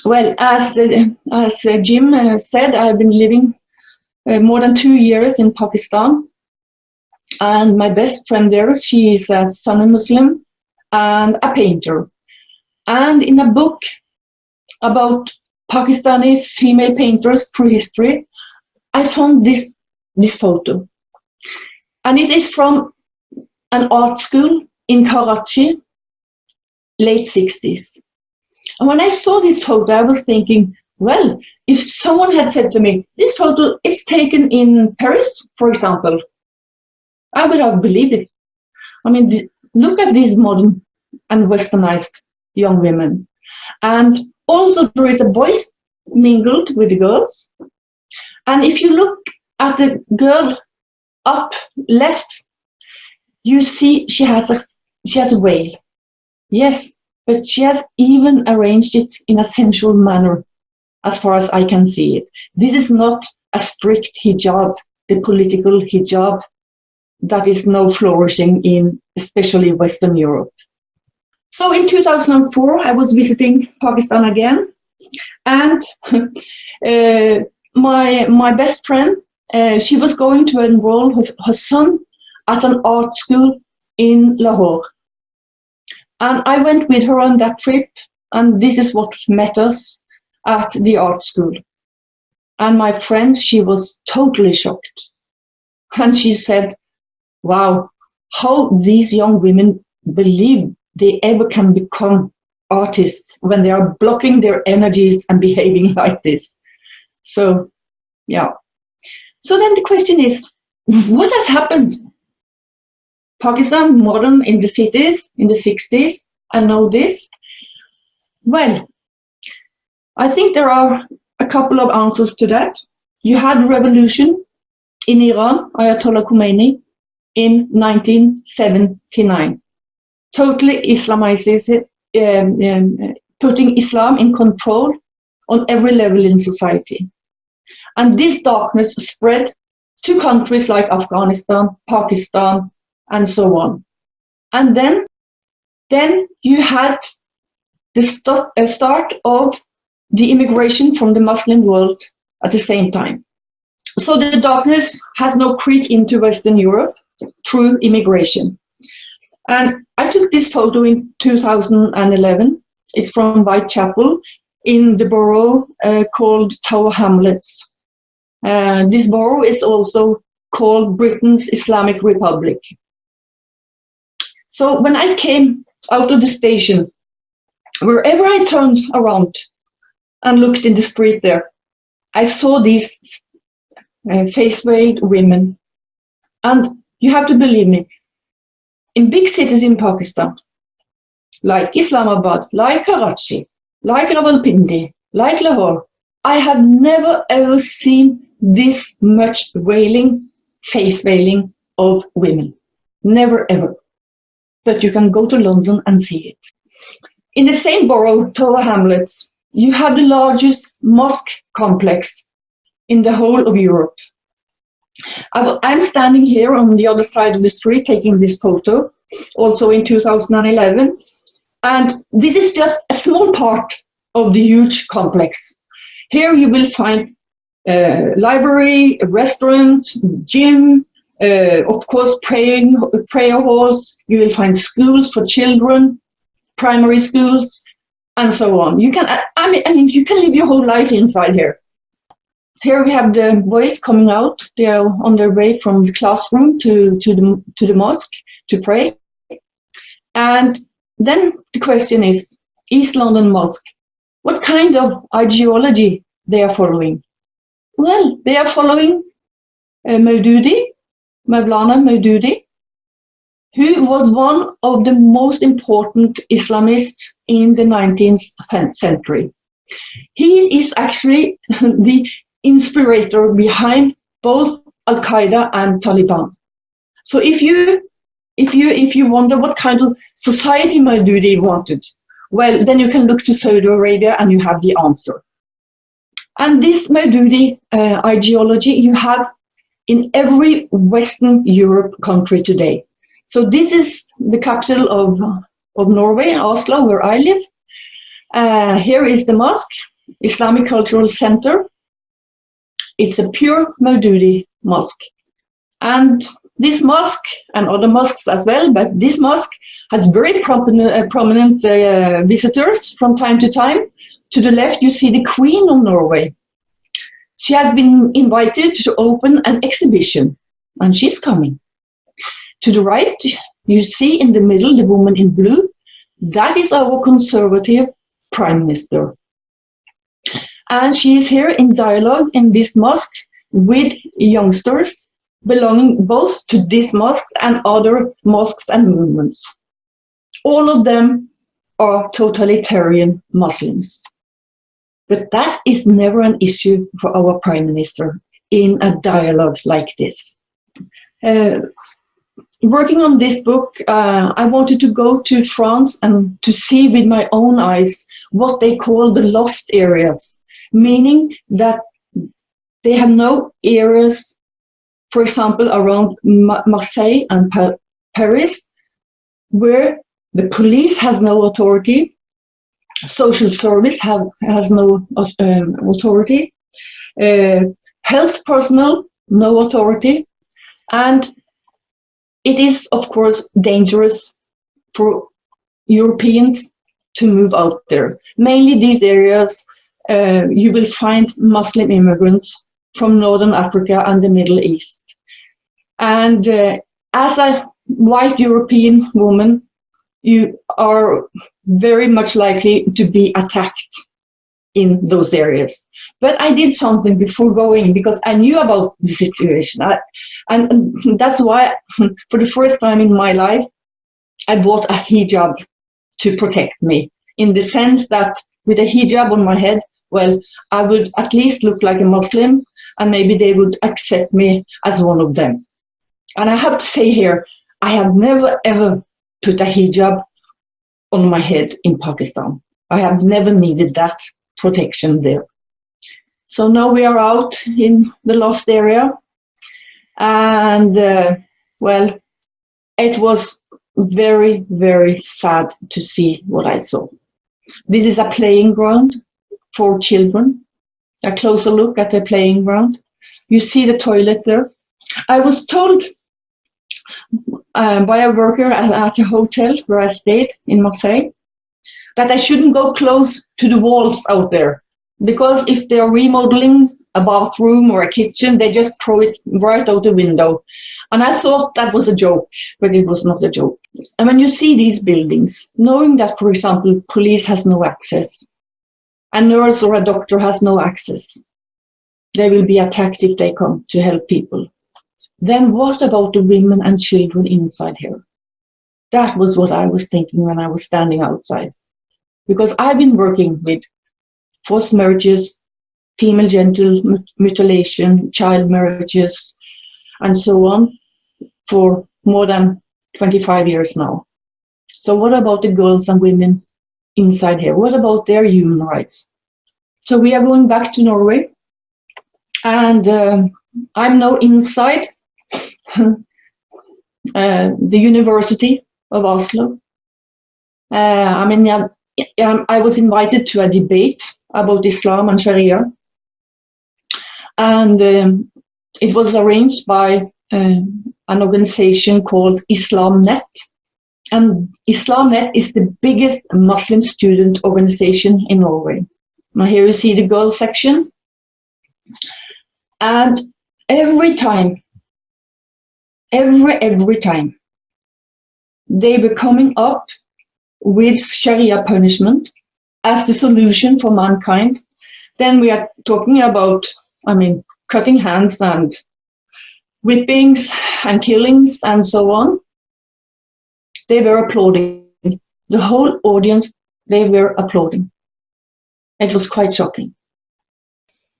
Well, as Jim said, I've been living more than 2 years in Pakistan, and my best friend there, she is a Sunni Muslim and a painter. And in a book about Pakistani female painters through history, I found this photo. And it is from an art school in Karachi, late 60s. And when I saw this photo, I was thinking, well, if someone had said to me, this photo is taken in Paris, for example, I would have believed it. I mean, look at these modern and westernized young women. And also there is a boy mingled with the girls. And if you look at the girl up left, you see she has a veil. Yes, but she has even arranged it in a sensual manner, as far as I can see it. This is not a strict hijab, the political hijab that is now flourishing in especially Western Europe. So in 2004, I was visiting Pakistan again, and my best friend, she was going to enroll her son at an art school in Lahore. And I went with her on that trip, and this is what met us at the art school. And my friend, she was totally shocked. And she said, wow, how these young women believe they ever can become artists when they are blocking their energies and behaving like this. So, yeah. So then the question is, what has happened? Pakistan, modern in the cities, in the 60s, I know this. Well, I think there are a couple of answers to that. You had revolution in Iran, Ayatollah Khomeini, in 1979. Totally Islamizes it, putting Islam in control on every level in society. And this darkness spread to countries like Afghanistan, Pakistan, and so on. And then you had the start of the immigration from the Muslim world at the same time. So the darkness has now crept into Western Europe through immigration. And I took this photo in 2011. It's from Whitechapel in the borough called Tower Hamlets. This borough is also called Britain's Islamic Republic. So when I came out of the station, wherever I turned around and looked in the street there, I saw these face-veiled women. And you have to believe me, in big cities in Pakistan, like Islamabad, like Karachi, like Rawalpindi, like Lahore, I have never ever seen this much veiling, face veiling of women. Never ever. But you can go to London and see it. In the same borough, Tower Hamlets, you have the largest mosque complex in the whole of Europe. I'm standing here on the other side of the street taking this photo, also in 2011. And this is just a small part of the huge complex. Here you will find library, a restaurant, gym, of course prayer halls. You will find schools for children, primary schools, and so on. You can, I mean, you can live your whole life inside here. Here we have the boys coming out. They are on their way from the classroom to the mosque to pray. And then the question is, East London Mosque, what kind of ideology they are following? Well, they are following Maulana Maududi, who was one of the most important Islamists in the 19th century. He is actually the inspirator behind both Al-Qaeda and Taliban. So if you wonder what kind of society Maududi wanted, well, then you can look to Saudi Arabia and you have the answer. And this Maududi ideology, you have in every Western Europe country today. So this is the capital of Norway, Oslo, where I live. Here is the mosque, Islamic Cultural Center. It's a pure Maududi mosque. And this mosque, and other mosques as well, but this mosque has very prominent visitors from time to time. To the left, you see the Queen of Norway. She has been invited to open an exhibition, and she's coming. To the right, you see in the middle the woman in blue. That is our conservative Prime Minister. And she is here in dialogue in this mosque with youngsters belonging both to this mosque and other mosques and movements. All of them are totalitarian Muslims. But that is never an issue for our Prime Minister in a dialogue like this. Working on this book, I wanted to go to France and to see with my own eyes what they call the lost areas, meaning that they have no areas, for example, around Marseille and Paris, where the police has no authority, social service has no authority, health personnel, no authority, and it is, of course, dangerous for Europeans to move out there. Mainly these areas, you will find Muslim immigrants from Northern Africa and the Middle East. And as a white European woman, you are very much likely to be attacked in those areas. But I did something before going because I knew about the situation. And that's why, for the first time in my life, I bought a hijab to protect me, in the sense that with a hijab on my head, well, I would at least look like a Muslim, and maybe they would accept me as one of them. And I have to say here, I have never ever put a hijab on my head in Pakistan. I have never needed that protection there. So now we are out in the lost area, and well, it was very, very sad to see what I saw. This is a playing ground for children. A closer look at the playing ground. You see the toilet there. I was told by a worker at a hotel where I stayed in Marseille that I shouldn't go close to the walls out there, because if they're remodeling a bathroom or a kitchen, they just throw it right out the window. And I thought that was a joke, but it was not a joke. And when you see these buildings, knowing that, for example, police has no access, a nurse or a doctor has no access, they will be attacked if they come to help people. Then what about the women and children inside here? That was what I was thinking when I was standing outside. Because I've been working with forced marriages, female genital mutilation, child marriages, and so on for more than 25 years now. So what about the girls and women inside here? What about their human rights? So we are going back to Norway, and I'm now inside the University of Oslo. I was invited to a debate about Islam and Sharia, and it was arranged by an organization called IslamNet. And IslamNet is the biggest Muslim student organization in Norway. Now here you see the girls section. And every time, they were coming up with Sharia punishment as the solution for mankind. Then we are talking about, cutting hands and whippings and killings and so on. They were applauding. The whole audience, they were applauding. It was quite shocking.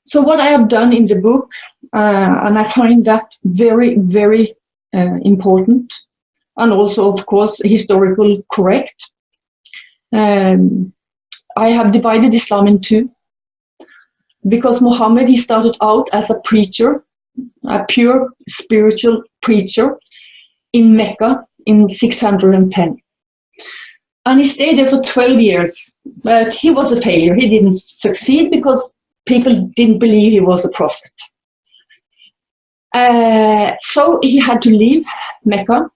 So what I have done in the book, and I find that very, very important, and also, of course, historical correct. I have divided Islam in two, because Muhammad, he started out as a preacher a pure spiritual preacher in Mecca in 610. And he stayed there for 12 years, but he was a failure. He didn't succeed because people didn't believe he was a prophet. So he had to leave Mecca,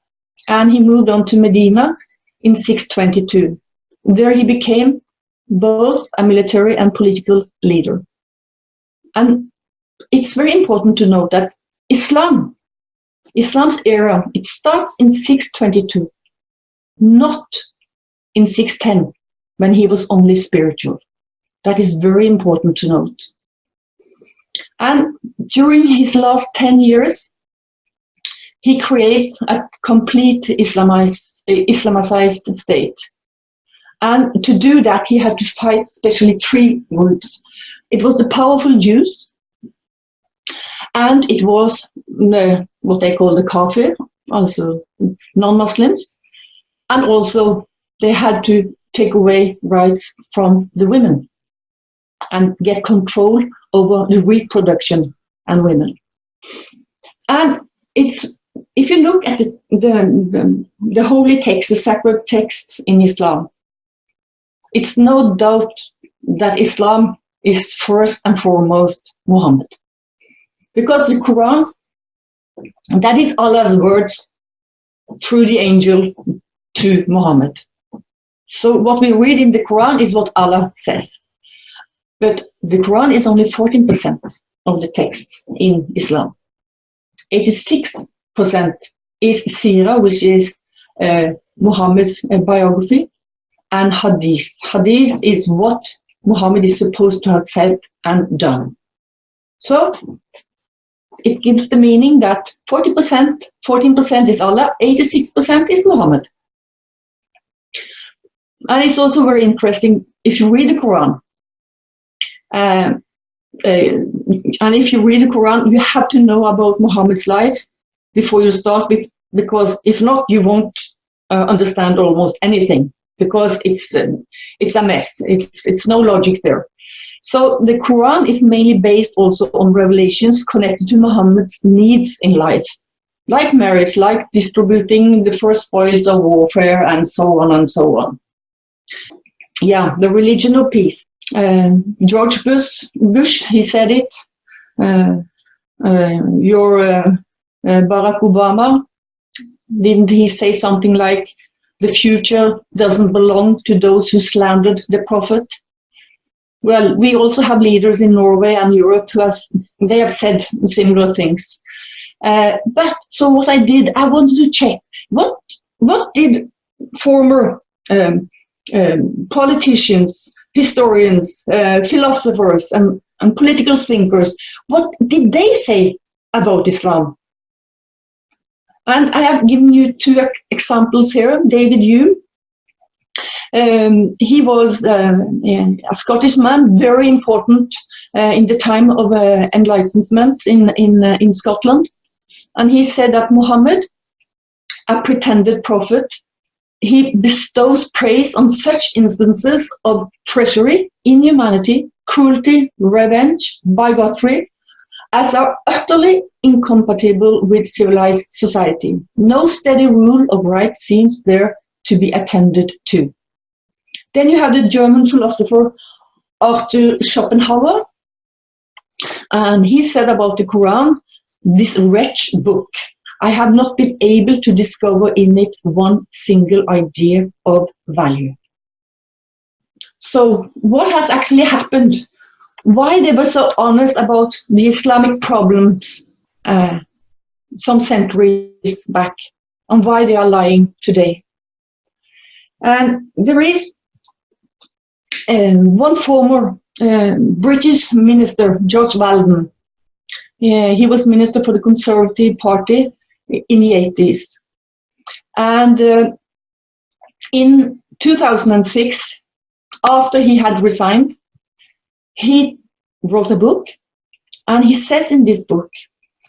and he moved on to Medina in 622. There he became both a military and political leader. And it's very important to note that Islam's era, it starts in 622, not in 610, when he was only spiritual. That is very important to note. And during his last 10 years, he creates a complete Islamicized state. And to do that, he had to fight especially three groups. It was the powerful Jews, and it was what they call the kafir, also non-Muslims, and also they had to take away rights from the women and get control over the reproduction and women. And it's, if you look at the holy texts, the sacred texts in Islam, it's no doubt that Islam is first and foremost Muhammad. Because the Quran, that is Allah's words through the angel to Muhammad. So what we read in the Quran is what Allah says. But the Quran is only 14% of the texts in Islam. 86% is Sirah, which is Muhammad's biography, and Hadith. Hadith is what Muhammad is supposed to have said and done. So it gives the meaning that 40%, 14% is Allah, 86% is Muhammad. And it's also very interesting, if you read the Quran, and if you read the Quran, you have to know about Muhammad's life before you start, because if not, you won't understand almost anything, because it's a mess. It's no logic there. So the Quran is mainly based also on revelations connected to Muhammad's needs in life, like marriage, like distributing the first spoils of warfare, and so on and so on. Yeah, the religion of peace. George Bush, he said it. Barack Obama, didn't he say something like, the future doesn't belong to those who slandered the prophet? Well, we also have leaders in Norway and Europe who they have said similar things. But so what I did, I wanted to check what did former politicians, historians, philosophers, and political thinkers, what did they say about Islam? And I have given you two examples here. David Hume, he was a Scottish man, very important in the time of Enlightenment in Scotland. And he said that Muhammad, a pretended prophet, he bestows praise on such instances of treachery, inhumanity, cruelty, revenge, bigotry, as are utterly incompatible with civilized society. No steady rule of right seems there to be attended to. Then you have the German philosopher Arthur Schopenhauer, and he said about the Quran, this wretched book, I have not been able to discover in it one single idea of value. So what has actually happened? Why they were so honest about the Islamic problems some centuries back, and why they are lying today. And there is one former British minister, George Walden. He was minister for the Conservative Party in the 80s. And in 2006, after he had resigned, he wrote a book, and he says in this book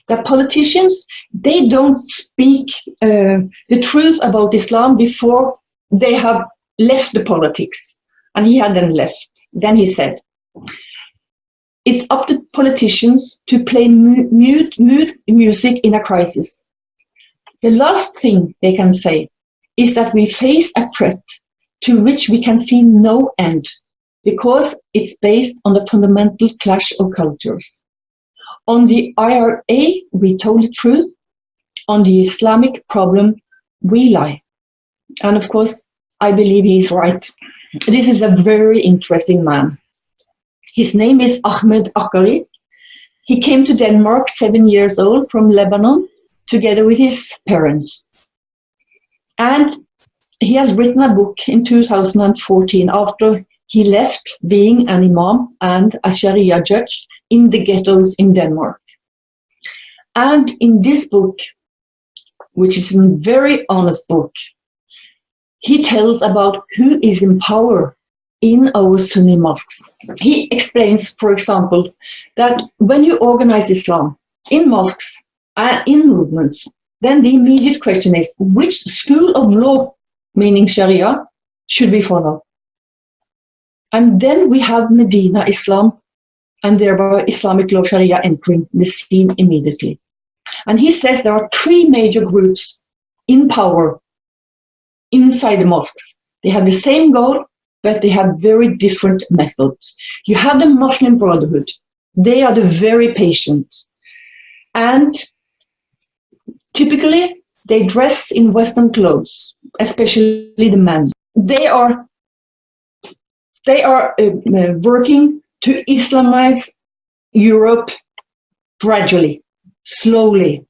that politicians, they don't speak the truth about Islam before they have left the politics. And he had then left. Then he said, it's up to politicians to play mute music in a crisis. The last thing they can say is that we face a threat to which we can see no end, because it's based on the fundamental clash of cultures. On the IRA, we told the truth. On the Islamic problem, we lie. And of course, I believe he's right. This is a very interesting man. His name is Ahmed Akari. He came to Denmark 7 years old from Lebanon, together with his parents. And he has written a book in 2014 after he left being an imam and a Sharia judge in the ghettos in Denmark. And in this book, which is a very honest book, he tells about who is in power in our Sunni mosques. He explains, for example, that when you organize Islam in mosques and in movements, then the immediate question is, which school of law, meaning Sharia, should we follow? And then we have Medina Islam, and thereby Islamic law Sharia entering the scene immediately. And he says there are 3 major groups in power inside the mosques. They have the same goal, but they have very different methods. You have the Muslim Brotherhood. They are the very patient. And typically, they dress in Western clothes, especially the men. They are working to Islamize Europe gradually, slowly.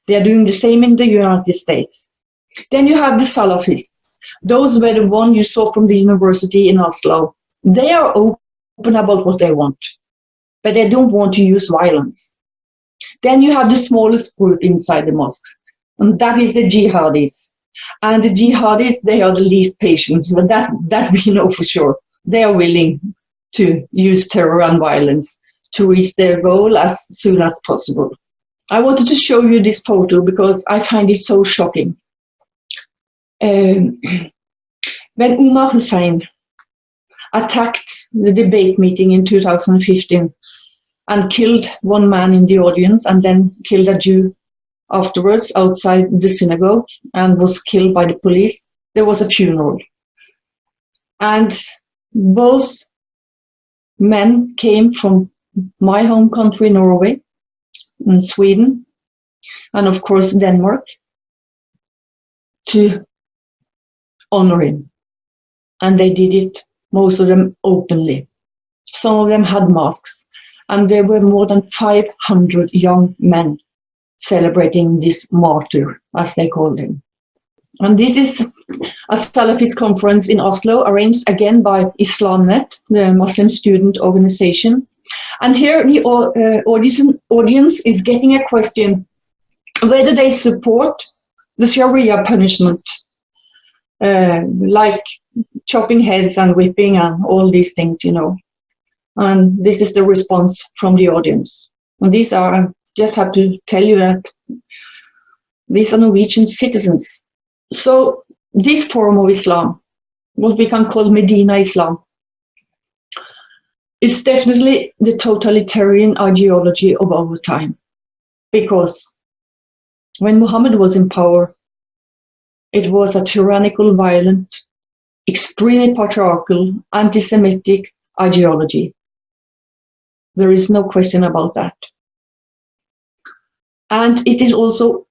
They are doing the same in the United States. Then you have the Salafists. Those were the one you saw from the university in Oslo. They are open about what they want, but they don't want to use violence. Then you have the smallest group inside the mosque, and that is the jihadis. And the jihadis, they are the least patient, but that we know for sure. They are willing to use terror and violence to reach their goal as soon as possible. I wanted to show you this photo because I find it so shocking. When Umar Hussein attacked the debate meeting in 2015 and killed one man in the audience and then killed a Jew afterwards outside the synagogue and was killed by the police, there was a funeral. And both men came from my home country, Norway, and Sweden, and of course Denmark, to honor him. And they did it, most of them openly. Some of them had masks, and there were more than 500 young men celebrating this martyr, as they called him. And this is a Salafist conference in Oslo, arranged again by IslamNet, the Muslim student organization. And here the audience is getting a question whether they support the Sharia punishment, like chopping heads and whipping and all these things, you know. And this is the response from the audience. And these are, I just have to tell you that these are Norwegian citizens. So this form of Islam, what we can call Medina Islam, is definitely the totalitarian ideology of our time. Because when Muhammad was in power, it was a tyrannical, violent, extremely patriarchal, anti-Semitic ideology. There is no question about that. And it is also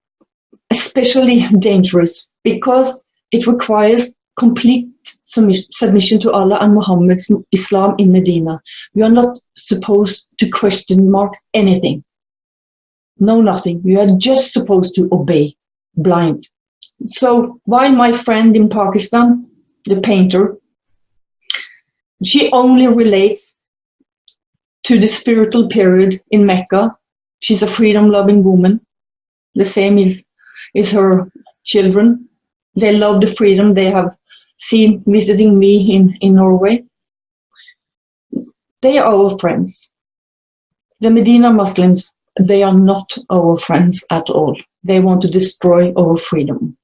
especially dangerous because it requires complete submission to Allah and Muhammad's Islam in Medina. We are not supposed to question mark anything. No, nothing. We are just supposed to obey, blind. So while my friend in Pakistan, the painter, she only relates to the spiritual period in Mecca. She's a freedom-loving woman. The same is her children. They love the freedom they have seen visiting me in Norway. They are our friends. The Medina Muslims, they are not our friends at all. They want to destroy our freedom.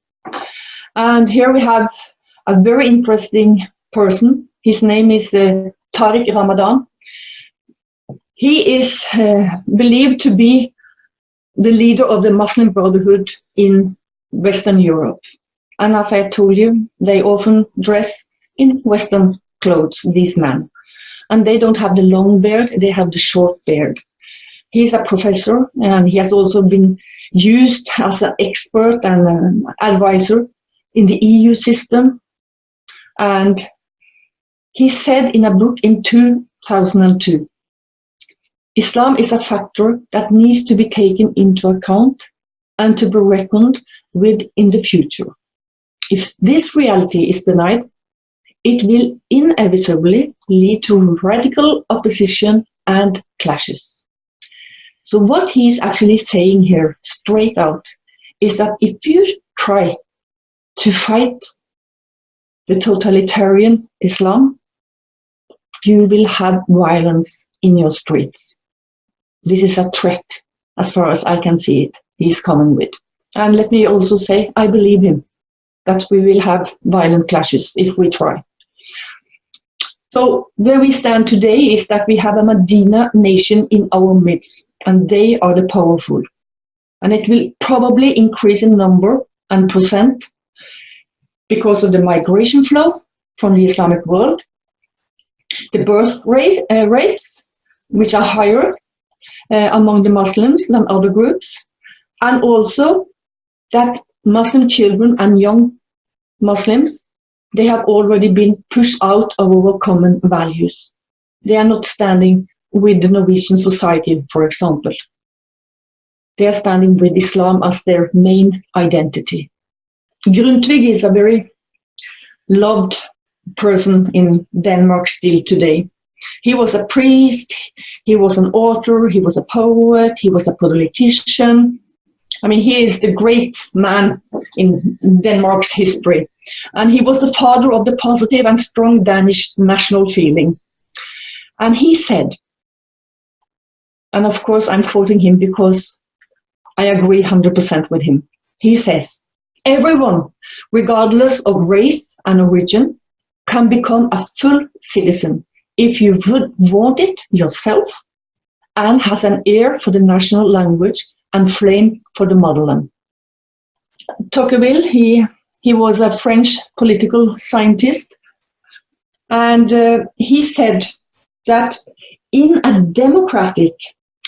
And here we have a very interesting person. His name is Tariq Ramadan. He is believed to be the leader of the Muslim Brotherhood in Western Europe. And as I told you, they often dress in Western clothes, these men. And they don't have the long beard, they have the short beard. He's a professor, and he has also been used as an expert and an advisor in the EU system. And he said in a book in 2002, Islam is a factor that needs to be taken into account and to be reckoned with in the future. If this reality is denied, it will inevitably lead to radical opposition and clashes. So what he's actually saying here straight out is that if you try to fight the totalitarian Islam, you will have violence in your streets. This is a threat, as far as I can see it, he's coming with. And let me also say, I believe him, that we will have violent clashes if we try. So where we stand today is that we have a Medina nation in our midst, and they are the powerful. And it will probably increase in number and percent because of the migration flow from the Islamic world, the birth rates, which are higher among the Muslims than other groups, and also that Muslim children and young Muslims, they have already been pushed out of our common values. They are not standing with the Norwegian society, for example. They are standing with Islam as their main identity. Grundtvig is a very loved person in Denmark still today. He was a priest, he was an author, he was a poet, he was a politician. I mean, he is the great man in Denmark's history. And he was the father of the positive and strong Danish national feeling. And he said, and of course I'm quoting him because I agree 100% with him. He says, everyone, regardless of race and origin, can become a full citizen if you would want it yourself and has an ear for the national language and flame for the motherland. Tocqueville, he was a French political scientist, and he said that in a democratic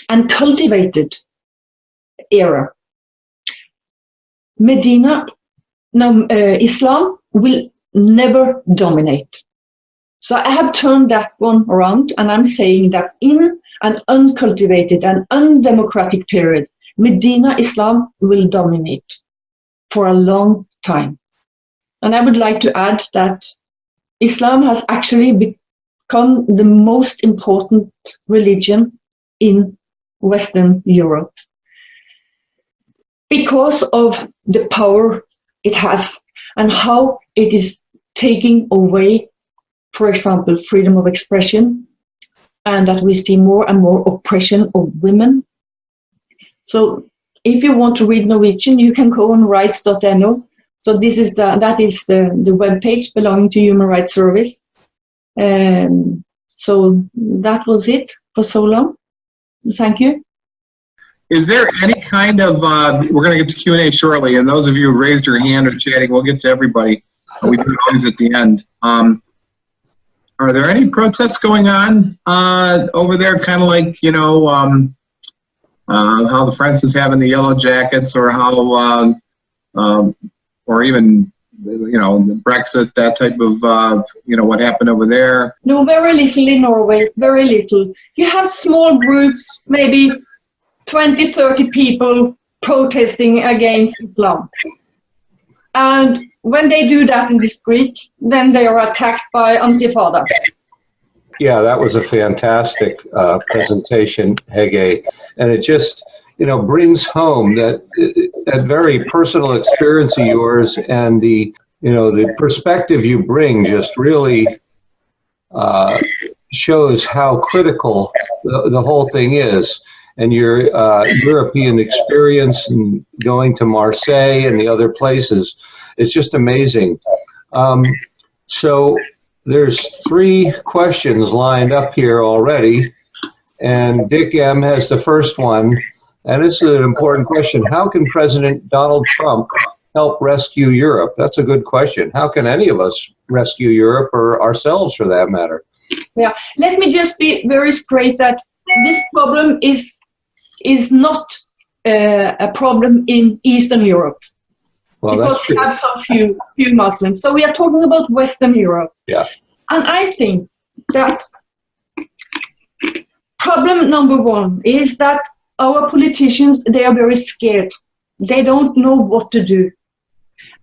and cultivated era, Islam will never dominate. So I have turned that one around, and I'm saying that in an uncultivated and undemocratic period, Medina Islam will dominate for a long time. And I would like to add that Islam has actually become the most important religion in Western Europe because of the power it has and how it is taking away, for example, freedom of expression, and that we see more and more oppression of women. So if you want to read Norwegian, you can go on rights.no. So this is that is the web page belonging to Human Rights Service. So that was it for so long. Thank you. Is there any kind of, we're going to get to Q&A shortly, and those of you who raised your hand or chatting, we'll get to everybody. We do it always at the end. Are there any protests going on over there, kind of like, you know, how the Friends is having the yellow jackets, or how, or even, you know, Brexit, that type of, you know, what happened over there? No, very little in Norway, very little. You have small groups, maybe 20, 30 people protesting against Islam. And when they do that in the street, then they are attacked by Antifada. Yeah, that was a fantastic presentation, Hege. And it just, you know, brings home that very personal experience of yours, and the, you know, the perspective you bring just really shows how critical the whole thing is. And your European experience and going to Marseille and the other places, it's just amazing. So there's 3 questions lined up here already. And Dick M. has the first one, and it's an important question. How can President Donald Trump help rescue Europe? That's a good question. How can any of us rescue Europe, or ourselves for that matter? Yeah, let me just be very straight that this problem is not a problem in Eastern Europe. Well, because that's true. we have so few Muslims. So we are talking about Western Europe. Yeah. And I think that problem number one is that our politicians, they are very scared. They don't know what to do.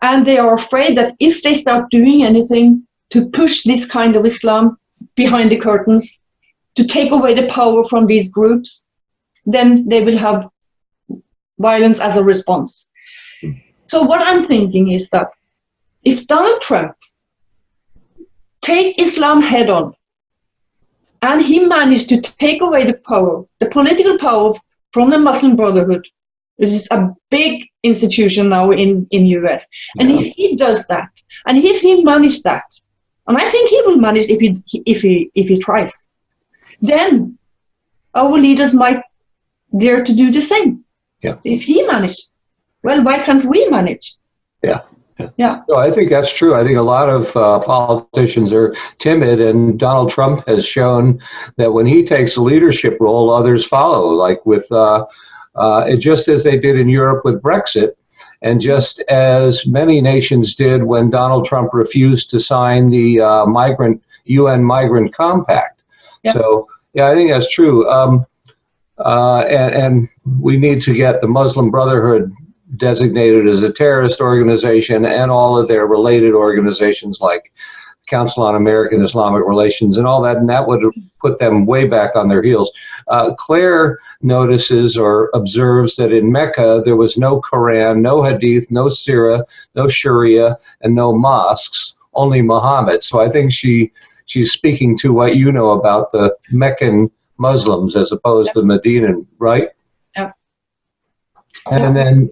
And they are afraid that if they start doing anything to push this kind of Islam behind the curtains, to take away the power from these groups, then they will have violence as a response. So what I'm thinking is that if Donald Trump take Islam head on, and he managed to take away the power, the political power from the Muslim Brotherhood, which is a big institution now in US, and if he does that, and if he manages that, and I think he will manage if he tries, then our leaders might dare to do the same. Yeah. If he managed. Well, why can't we manage? Yeah. So I think that's true. I think a lot of politicians are timid, and Donald Trump has shown that when he takes a leadership role, others follow, like with just as they did in Europe with Brexit, and just as many nations did when Donald Trump refused to sign the UN Migrant Compact. Yeah. So, yeah, I think that's true. And we need to get the Muslim Brotherhood designated as a terrorist organization, and all of their related organizations like Council on American Islamic Relations and all that, and that would put them way back on their heels. Claire notices or observes that in Mecca there was no Quran, no Hadith, no Sirah, no Sharia, and no mosques, only Muhammad. So I think she's speaking to what you know about the Meccan Muslims as opposed to Medinan, right? Yeah. And then,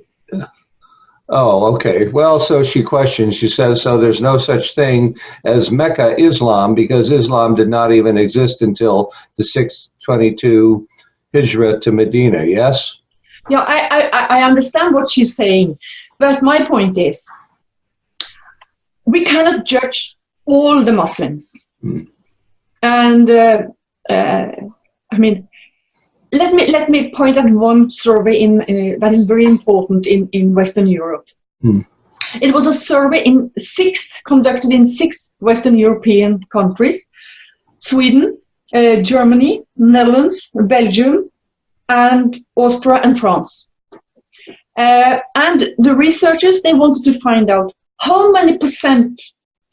oh, okay. Well, so she questions, she says, so there's no such thing as Mecca Islam because Islam did not even exist until the 622 Hijra to Medina, yes? Yeah, I understand what she's saying, but my point is, we cannot judge all the Muslims. And I mean, let me point at one survey that is very important in Western Europe. It was a survey conducted in 6 Western European countries: Sweden, Germany, Netherlands, Belgium, and Austria and France. And the researchers, they wanted to find out how many percent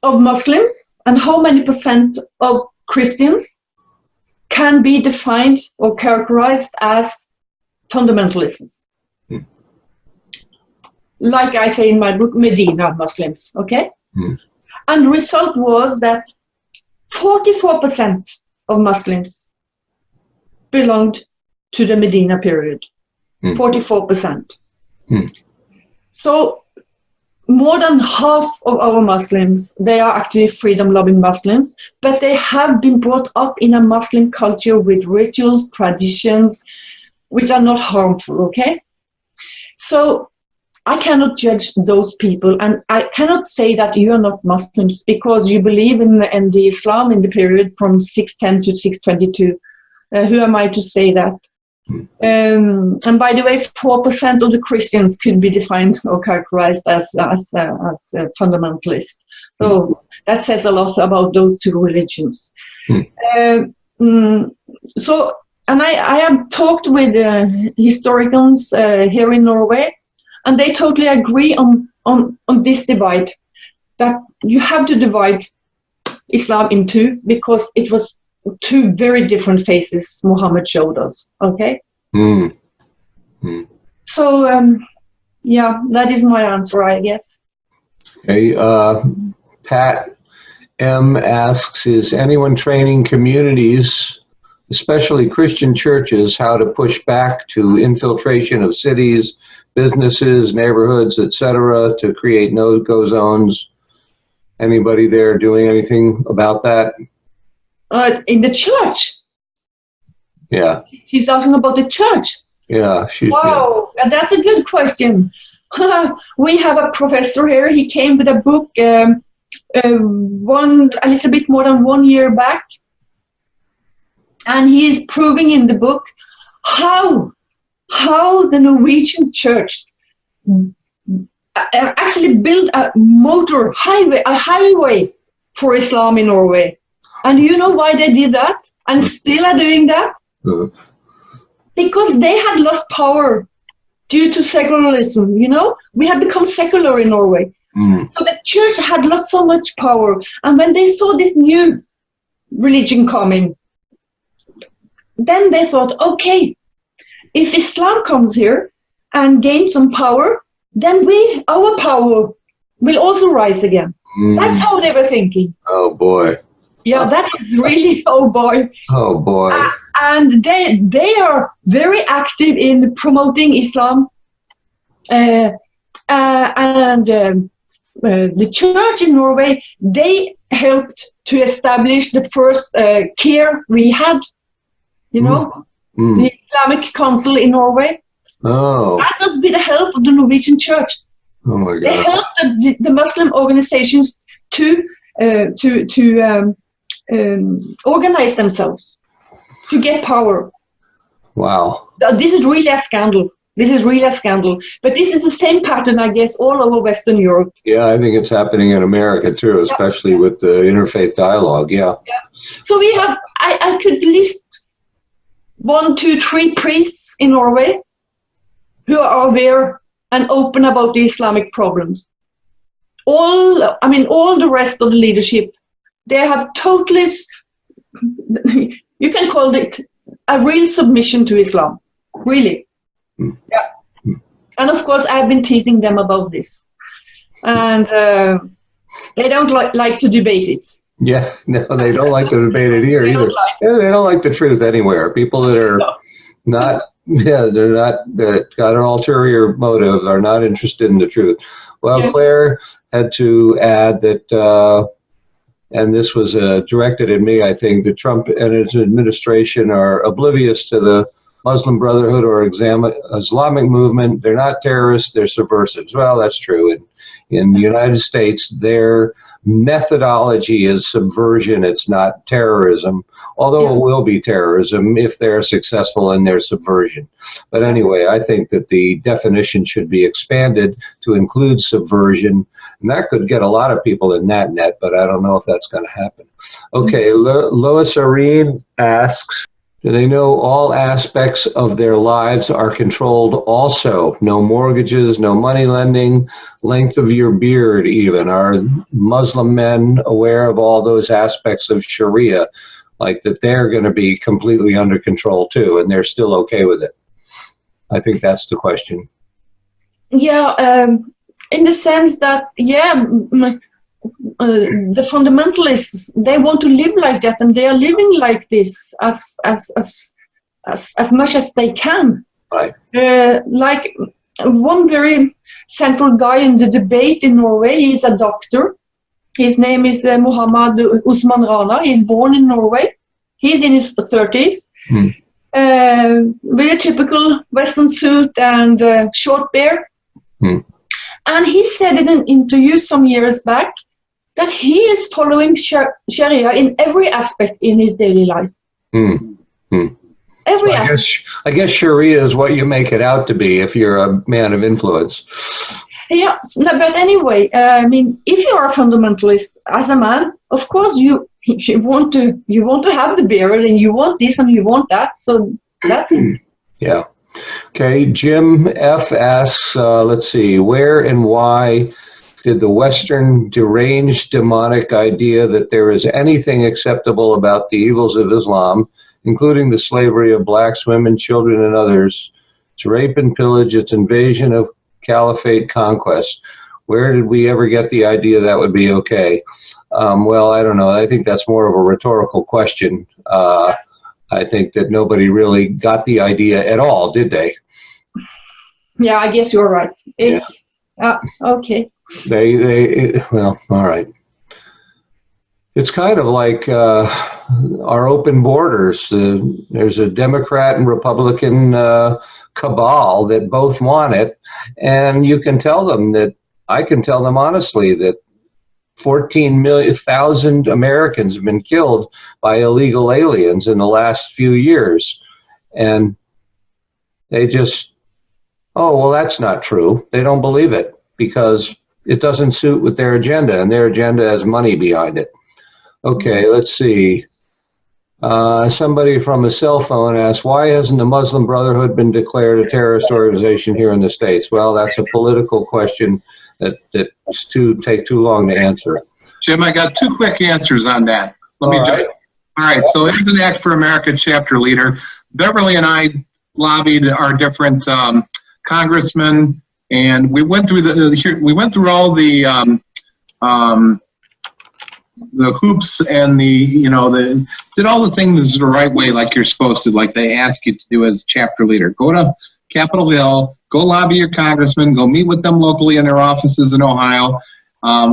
of Muslims and how many percent of Christians can be defined or characterized as fundamentalists. Like I say in my book, Medina Muslims, okay? And the result was that 44% of Muslims belonged to the Medina period. 44%. So more than half of our Muslims, they are actually freedom-loving Muslims, but they have been brought up in a Muslim culture with rituals, traditions, which are not harmful, okay? So I cannot judge those people, and I cannot say that you are not Muslims because you believe in the Islam in the period from 610 to 622. Who am I to say that? And by the way, 4% of the Christians could be defined or characterized as fundamentalists. So that says a lot about those two religions. So, and I have talked with historians here in Norway, and they totally agree on this divide, that you have to divide Islam in two because it was 2 very different faces Muhammad showed us, okay? So, yeah, that is my answer, I guess. Okay, Pat M. asks, is anyone training communities, especially Christian churches, how to push back to infiltration of cities, businesses, neighborhoods, etc., to create no-go zones? Anybody there doing anything about that? In the church? Yeah. She's talking about the church. Yeah. Wow, that's a good question. We have a professor here. He came with a book a little bit more than 1 year back, and he is proving in the book how the Norwegian church actually built a highway for Islam in Norway. And you know why they did that and still are doing that? Because they had lost power due to secularism. You know, we had become secular in Norway. So the church had lost so much power. And when they saw this new religion coming, then they thought, okay, if Islam comes here and gains some power, then our power will also rise again. That's how they were thinking. Oh boy. Yeah, that is really, oh boy. Oh boy. And they are very active in promoting Islam. The church in Norway, they helped to establish the first care we had, you know, the Islamic Council in Norway. Oh. That was with the help of the Norwegian church. Oh my God. They helped the Muslim organizations to organize themselves, to get power. Wow. This is really a scandal. This is really a scandal. But this is the same pattern, I guess, all over Western Europe. Yeah, I think it's happening in America too, especially with the interfaith dialogue. Yeah. So we have, I could list 1, 2, 3 priests in Norway who are aware and open about the Islamic problems. All the rest of the leadership, they have totally, you can call it a real submission to Islam, really. Yeah. And of course, I've been teasing them about this. And they don't like to debate it. Yeah, no, they don't like to debate it here either. They don't like the truth anywhere. People that are not, that got an ulterior motive are not interested in the truth. Well, Claire had to add that, and this was directed at me, I think, that Trump and his administration are oblivious to the Muslim Brotherhood or Islamic movement. They're not terrorists, they're subversives. Well, that's true. In the United States, their methodology is subversion. It's not terrorism, although it will be terrorism if they're successful in their subversion. But anyway, I think that the definition should be expanded to include subversion, and that could get a lot of people in that net, but I don't know if that's going to happen. Okay, Lois Areen asks, do they know all aspects of their lives are controlled also? No mortgages, no money lending, length of your beard even. Are Muslim men aware of all those aspects of Sharia, like that they're going to be completely under control too, and they're still okay with it? I think that's the question. Yeah, in the sense that, the fundamentalists, they want to live like that, and they are living like this as much as they can. Right. Like one very central guy in the debate in Norway is a doctor. His name is Muhammad Usman Rana. He's born in Norway. He's in his 30s. With a typical Western suit and short beard. And he said in an interview some years back that he is following Sharia in every aspect in his daily life. Every aspect. I guess Sharia is what you make it out to be if you're a man of influence. Yeah, but anyway, I mean, if you are a fundamentalist as a man, of course you want to have the beard, and you want this and you want that. So that's it. Yeah. Okay, Jim F. asks, let's see, where and why did the Western deranged demonic idea that there is anything acceptable about the evils of Islam, including the slavery of blacks, women, children, and others, its rape and pillage, its invasion of caliphate conquest, where did we ever get the idea that would be okay? Well, I don't know. I think that's more of a rhetorical question. I think that nobody really got the idea at all, did they? Yeah, I guess you're right. It's okay. Well, all right. It's kind of like our open borders. There's a Democrat and Republican cabal that both want it, and you can tell them that, I can tell them honestly that 14,000 Americans have been killed by illegal aliens in the last few years. And they just, oh, well, that's not true. They don't believe it because it doesn't suit with their agenda, and their agenda has money behind it. Okay, let's see. Somebody from a cell phone asked, why hasn't the Muslim Brotherhood been declared a terrorist organization here in the States? Well, that's a political question that's take too long to answer. Jim, I got 2 quick answers on that. Let me jump. All right, so as an Act for America chapter leader, Beverly and I lobbied our different congressmen, and we went through all the hoops and did all the things the right way, like you're supposed to, like they ask you to do as chapter leader. Go to Capitol Hill, go lobby your congressman, go meet with them locally in their offices in Ohio.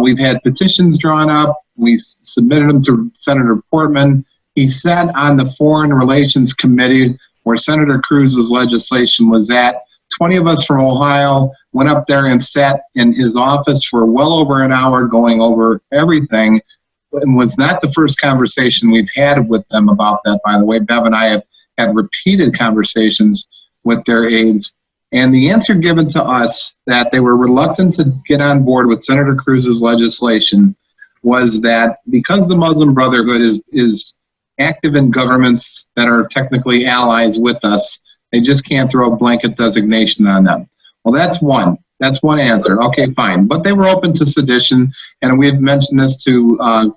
We've had petitions drawn up. We submitted them to Senator Portman. He sat on the Foreign Relations Committee where Senator Cruz's legislation was at. 20 of us from Ohio went up there and sat in his office for well over an hour going over everything. It was not the first conversation we've had with them about that, by the way. Bev and I have had repeated conversations with their aides. And the answer given to us that they were reluctant to get on board with Senator Cruz's legislation was that because the Muslim Brotherhood is active in governments that are technically allies with us, they just can't throw a blanket designation on them. Well, that's one. That's one answer. Okay, fine. But they were open to sedition, and we've mentioned this to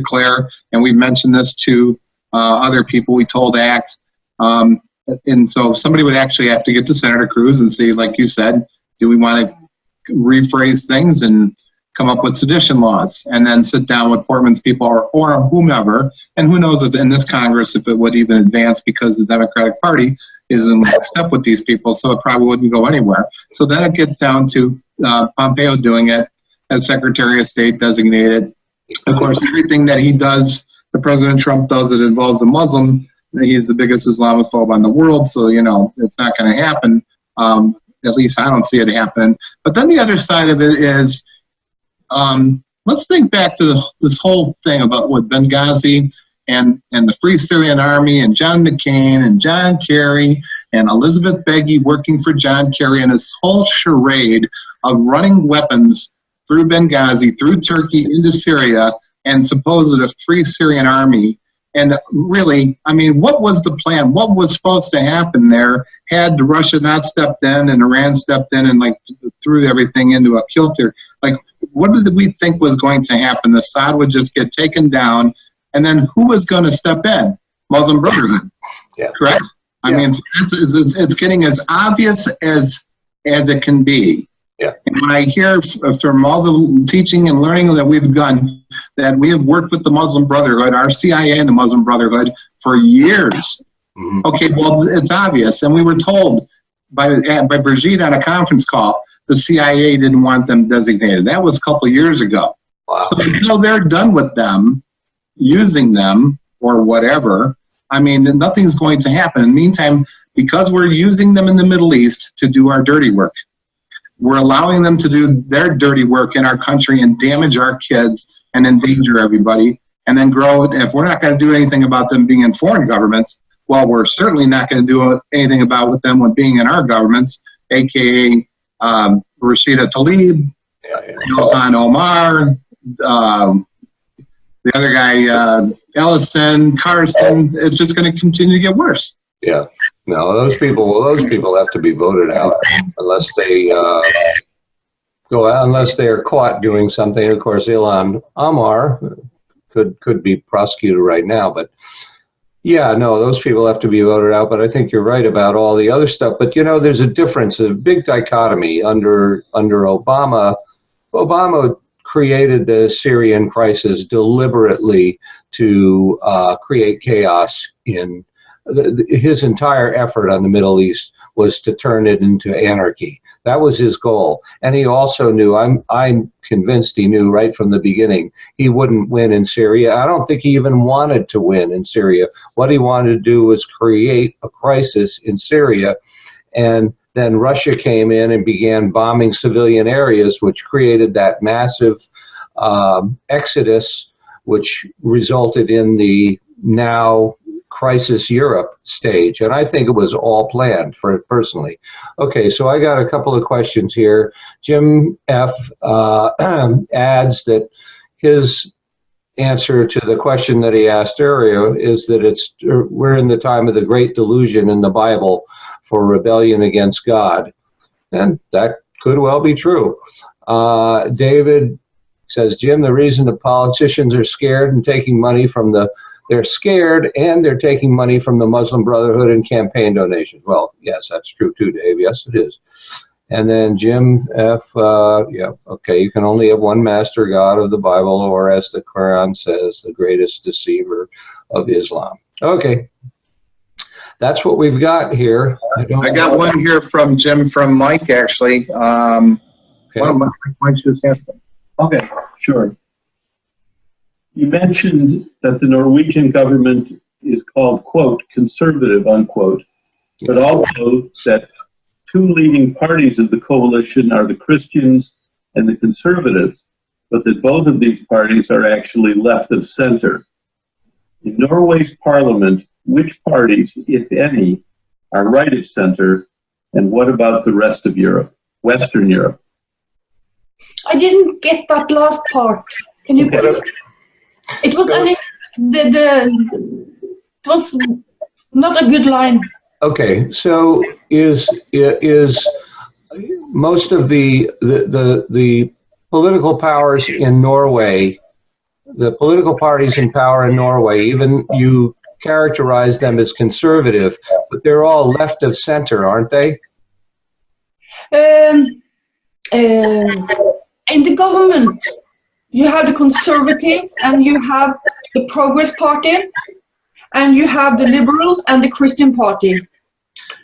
Claire, and we've mentioned this to other people we told to act. And so somebody would actually have to get to Senator Cruz and see, like you said, do we want to rephrase things and come up with sedition laws, and then sit down with Portman's people or whomever, and who knows if in this Congress if it would even advance, because the Democratic Party is in step with these people, so it probably wouldn't go anywhere. So then it gets down to Pompeo doing it as Secretary of State designated. Of course, everything that he does, that President Trump does that involves a Muslim, he's the biggest Islamophobe on the world, so, it's not going to happen. At least I don't see it happening. But then the other side of it is, let's think back to this whole thing about what Benghazi and the Free Syrian Army and John McCain and John Kerry and Elizabeth Beggy working for John Kerry and this whole charade of running weapons through Benghazi, through Turkey, into Syria, and supposed a Free Syrian Army. And really, I mean, what was the plan? What was supposed to happen there had Russia not stepped in and Iran stepped in and threw everything into a kilter? What did we think was going to happen? Assad would just get taken down, and then who was going to step in? Muslim Brotherhood, yeah. Correct? I mean, it's getting as obvious as it can be. Yeah. And when I hear from all the teaching and learning that we've done, that we have worked with the Muslim Brotherhood, our CIA and the Muslim Brotherhood, for years. Mm-hmm. Okay, well, it's obvious. And we were told by Brigitte on a conference call, the CIA didn't want them designated. That was a couple of years ago. Wow. So until they're done with them, using them or whatever, I mean, nothing's going to happen. In the meantime, because we're using them in the Middle East to do our dirty work, we're allowing them to do their dirty work in our country and damage our kids and endanger everybody, and then grow. If we're not going to do anything about them being in foreign governments, well, we're certainly not going to do anything about with them being in our governments, aka Rashida Tlaib, Ilhan Omar, the other guy, Ellison, Carson. It's just going to continue to get worse. Yeah. No, those people have to be voted out unless they go out, unless they are caught doing something. Of course, Ilhan Omar could be prosecuted right now, but yeah, no, those people have to be voted out. But I think you're right about all the other stuff. But there's a difference, a big dichotomy under Obama. Obama created the Syrian crisis deliberately to create chaos in. His entire effort on the Middle East was to turn it into anarchy. That was his goal. And he also knew, I'm convinced he knew right from the beginning, he wouldn't win in Syria. I don't think he even wanted to win in Syria. What he wanted to do was create a crisis in Syria. And then Russia came in and began bombing civilian areas, which created that massive exodus, which resulted in the now Crisis Europe stage. And I think it was all planned for it personally. Okay, so I got a couple of questions here. Jim F. Adds that his answer to the question that he asked earlier is that we're in the time of the great delusion in the Bible for rebellion against God. And that could well be true. David says, Jim, the reason the politicians are scared and taking money from they're scared and they're taking money from the Muslim Brotherhood and campaign donations. Well, yes, that's true too, Dave. Yes, it is. And then Jim F., yeah, okay, you can only have one master God of the Bible, or as the Quran says, the greatest deceiver of Islam. Okay, that's what we've got here. I got one here from Jim, from Mike, actually. Okay. Mike just asked him. Okay, sure. You mentioned that the Norwegian government is called, quote, conservative, unquote, but also that two leading parties of the coalition are the Christians and the conservatives, but that both of these parties are actually left of center. In Norway's parliament, which parties, if any, are right of center, and what about the rest of Europe, Western Europe? I didn't get that last part. Can you please? It was it was not a good line. Okay, so is most of the political powers in Norway, the political parties in power in Norway, even you characterize them as conservative, but they're all left of center, aren't they? In the government, you have the conservatives and you have the Progress Party and you have the Liberals and the Christian Party.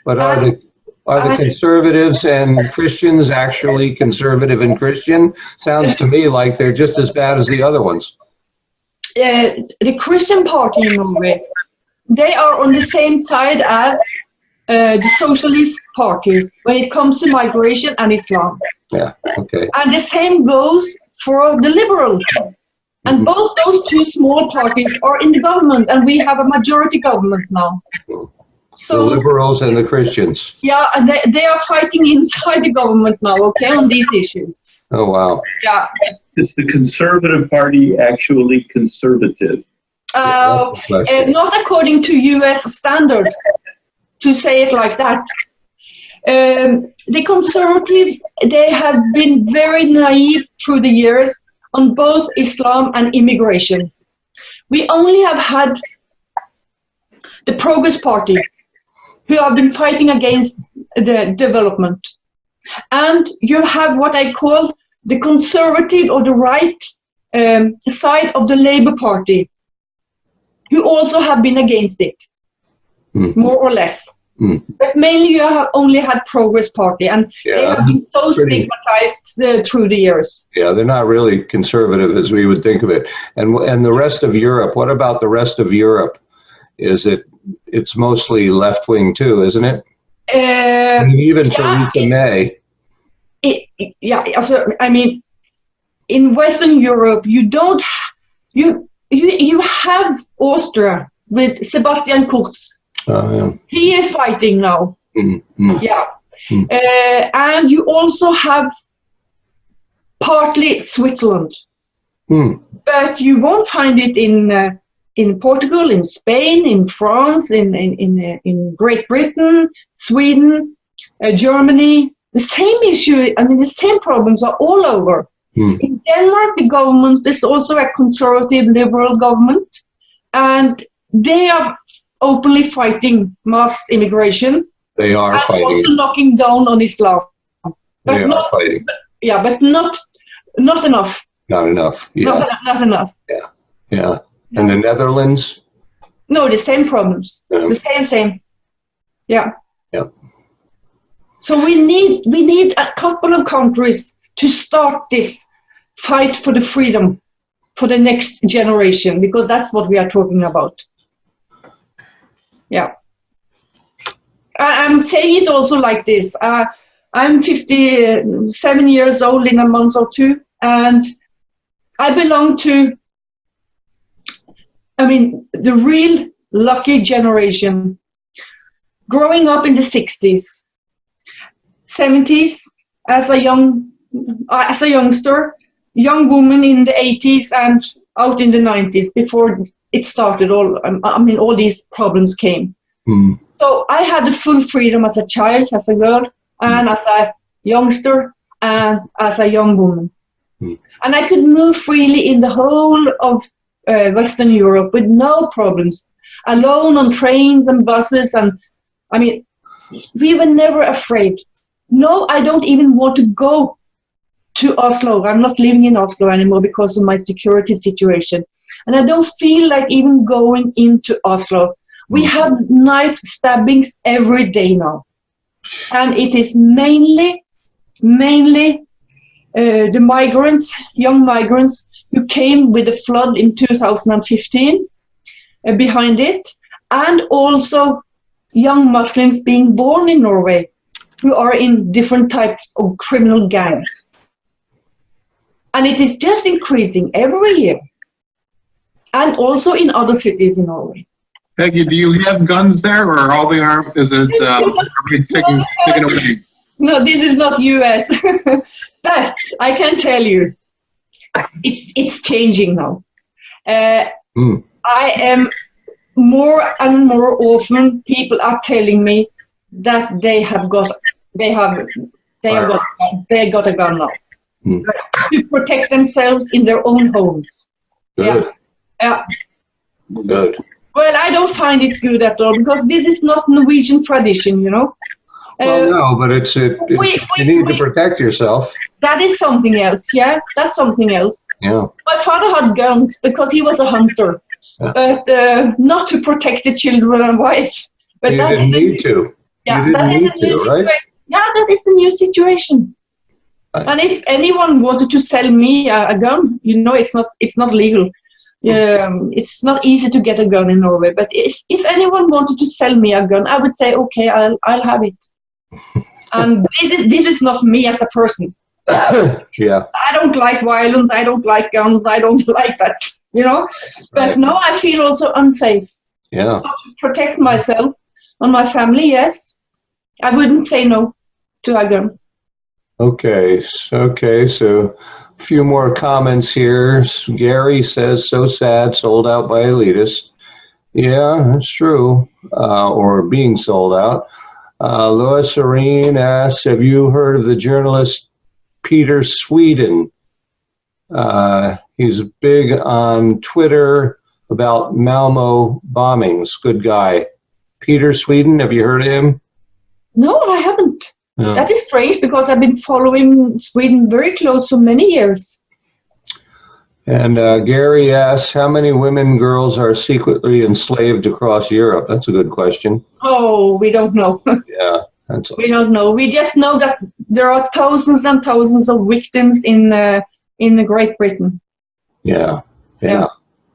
But are the conservatives and Christians actually conservative and Christian? Sounds to me like they're just as bad as the other ones. The Christian Party in Norway, they are on the same side as the Socialist Party when it comes to migration and Islam. Yeah, okay. And the same goes for the Liberals. And both those two small parties are in the government, and we have a majority government now. So the Liberals and the Christians. Yeah, and they are fighting inside the government now, okay, on these issues. Oh, wow. Yeah. Is the Conservative Party actually conservative? Not according to US standard, to say it like that. The Conservatives, they have been very naive through the years on both Islam and immigration. We only have had the Progress Party, who have been fighting against the development. And you have what I call the conservative or the right side of the Labour Party, who also have been against it, more or less. But mainly you have only had Progress Party, and they have been so stigmatized through the years. Yeah, they're not really conservative as we would think of it. And the rest of Europe, what about the rest of Europe? It's mostly left-wing too, isn't it? Even Theresa May. I mean, in Western Europe, you have Austria with Sebastian Kurz. Yeah. He is fighting now. Yeah. And you also have partly Switzerland. But you won't find it in Portugal, in Spain, in France, in Great Britain, Sweden, Germany. The same issue, I mean, the same problems are all over. In Denmark, the government is also a conservative liberal government, and they are openly fighting mass immigration. They are and fighting. Also knocking down on Islam. But they are fighting. Yeah, but not enough. Not enough. Yeah. Not enough. Yeah. And the Netherlands? No, the same problems. Yeah. The same. Yeah. So we need a couple of countries to start this fight for the freedom for the next generation, because that's what we are talking about. Yeah. I'm saying it also like this. I'm 57 years old in a month or two, and I belong to, the real lucky generation. Growing up in the 60s, 70s, as a youngster, young woman in the 80s, and out in the 90s before it started. All these problems came. Mm. So I had the full freedom as a child, as a girl, and as a youngster, and as a young woman. Mm. And I could move freely in the whole of Western Europe with no problems, alone on trains and buses. And we were never afraid. No, I don't even want to go to Oslo. I'm not living in Oslo anymore because of my security situation. And I don't feel like even going into Oslo. We have knife stabbings every day now. And it is mainly the migrants, young migrants, who came with the flood in 2015 behind it, and also young Muslims being born in Norway who are in different types of criminal gangs. And it is just increasing every year, and also in other cities in Norway. Peggy, do you have guns there, or all the arm? Is it are we taken away? No, this is not US. But I can tell you, it's changing now. I am more and more often, people are telling me that they got a gun now to protect themselves in their own homes. Good. Yeah. Good. Well, I don't find it good at all, because this is not Norwegian tradition, Well, no, but you need to protect yourself. That is something else, yeah? That's something else. Yeah. My father had guns because he was a hunter, but not to protect the children and wife. But You that didn't is need to. Yeah, You that didn't is need a new to, right? situation. Yeah, that is the new situation. Right. And if anyone wanted to sell me a gun, it's not legal. It's not easy to get a gun in Norway. But if anyone wanted to sell me a gun, I would say, okay, I'll have it. And this is not me as a person. Yeah. I don't like violence. I don't like guns. I don't like that. But Right. now I feel also unsafe. Yeah. So to protect myself and my family, yes, I wouldn't say no to a gun. Okay. So a few more comments here. Gary says, so sad, sold out by elitists. Yeah, that's true. Or being sold out. Lois Serene asks, have you heard of the journalist Peter Sweden? He's big on Twitter about Malmo bombings. Good guy. Peter Sweden, have you heard of him? No, I haven't. No. That is strange, because I've been following Sweden very close for many years. And Gary asks, how many women, girls are secretly enslaved across Europe? That's a good question. Oh, we don't know. Yeah, We don't know. We just know that there are thousands and thousands of victims in Great Britain. Yeah,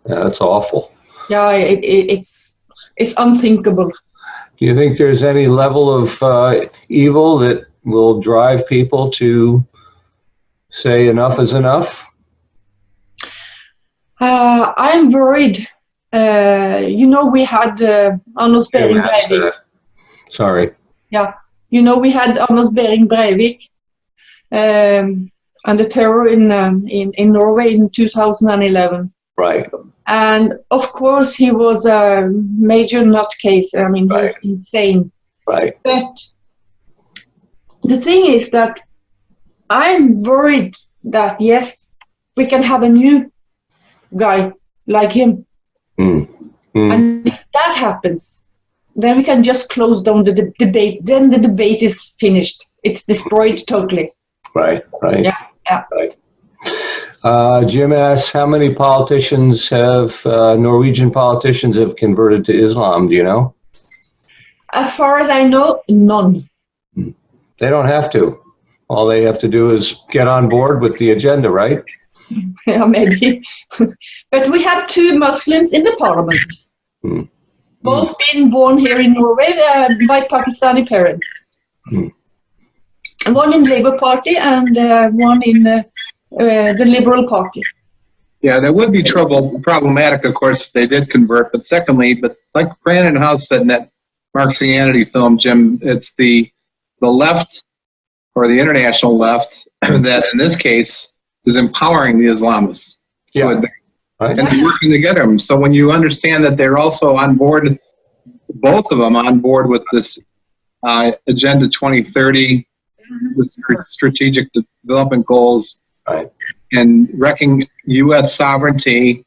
that's awful. Yeah, it's unthinkable. Do you think there's any level of evil that will drive people to say enough is enough? I'm worried. We had Anders Behring Breivik. Sorry. Yeah, we had Anders Behring Breivik and the terror in Norway in 2011. Right. And of course, he was a major nutcase. Right. He's insane. Right. But the thing is that I'm worried that, yes, we can have a new guy like him. And if that happens, then we can just close down the debate. Then the debate is finished. It's destroyed totally. Right. Yeah. Right. Jim asks, how many politicians Norwegian politicians have converted to Islam? Do you know? As far as I know, none. They don't have to. All they have to do is get on board with the agenda, right? Yeah, maybe. But we have two Muslims in the parliament, both being born here in Norway by Pakistani parents. One in Labour Party and one in the Liberal Party. Yeah, that would be problematic, of course, if they did convert. But secondly, but like Brandon House said in that Marxianity film, Jim, it's the left or the international left that in this case is empowering the Islamists. Yeah. And they're working together. So when you understand that they're also on board, both of them on board with this Agenda 2030, with strategic development goals, Right. and wrecking U.S. sovereignty,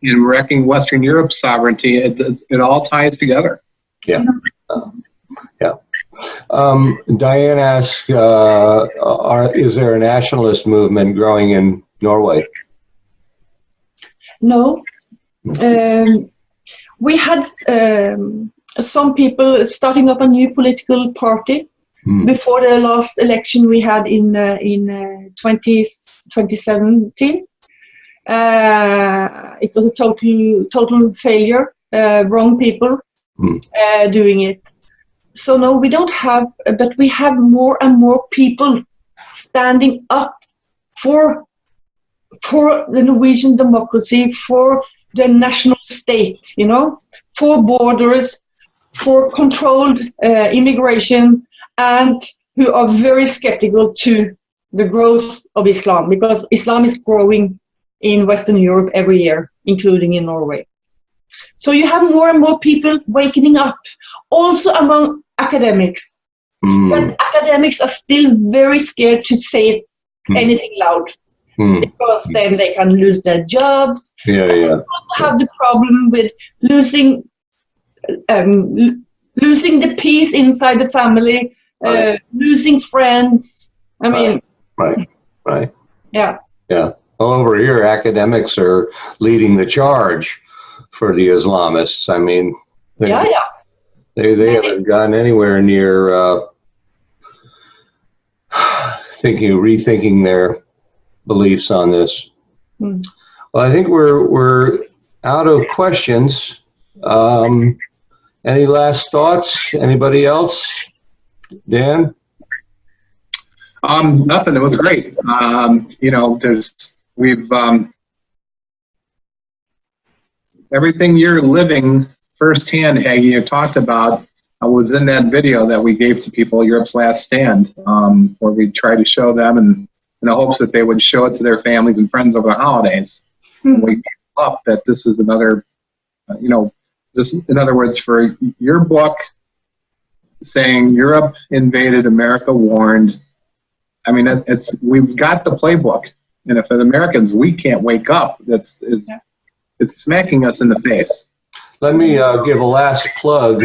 and wrecking Western Europe's sovereignty, it all ties together. Yeah. Diane asks, is there a nationalist movement growing in Norway? No. We had some people starting up a new political party before the last election we had in 2017. It was a total failure, wrong people doing it. So no, we don't have, but we have more and more people standing up for the Norwegian democracy, for the national state, you know, for borders, for controlled immigration, and who are very skeptical to the growth of Islam, because Islam is growing in Western Europe every year, including in Norway. So you have more and more people waking up, also among academics. But academics are still very scared to say anything loud, because then they can lose their jobs. Yeah. They also have the problem with losing the peace inside the family, losing friends. I mean, Right. yeah. Well, over here, academics are leading the charge for the Islamists. I mean, they haven't gotten anywhere near rethinking their beliefs on this. Well, I think we're out of questions. Any last thoughts? Anybody else? Dan? Nothing. It was great. We've everything you're living firsthand, Hege, you talked about, was in that video that we gave to people, Europe's Last Stand, where we tried to show them, and in the hopes that they would show it to their families and friends over the holidays. And we gave up that this is another, just in other words, for your book saying Europe invaded, America warned. I mean, we've got the playbook, and if as Americans we can't wake up, it's smacking us in the face. Let me give a last plug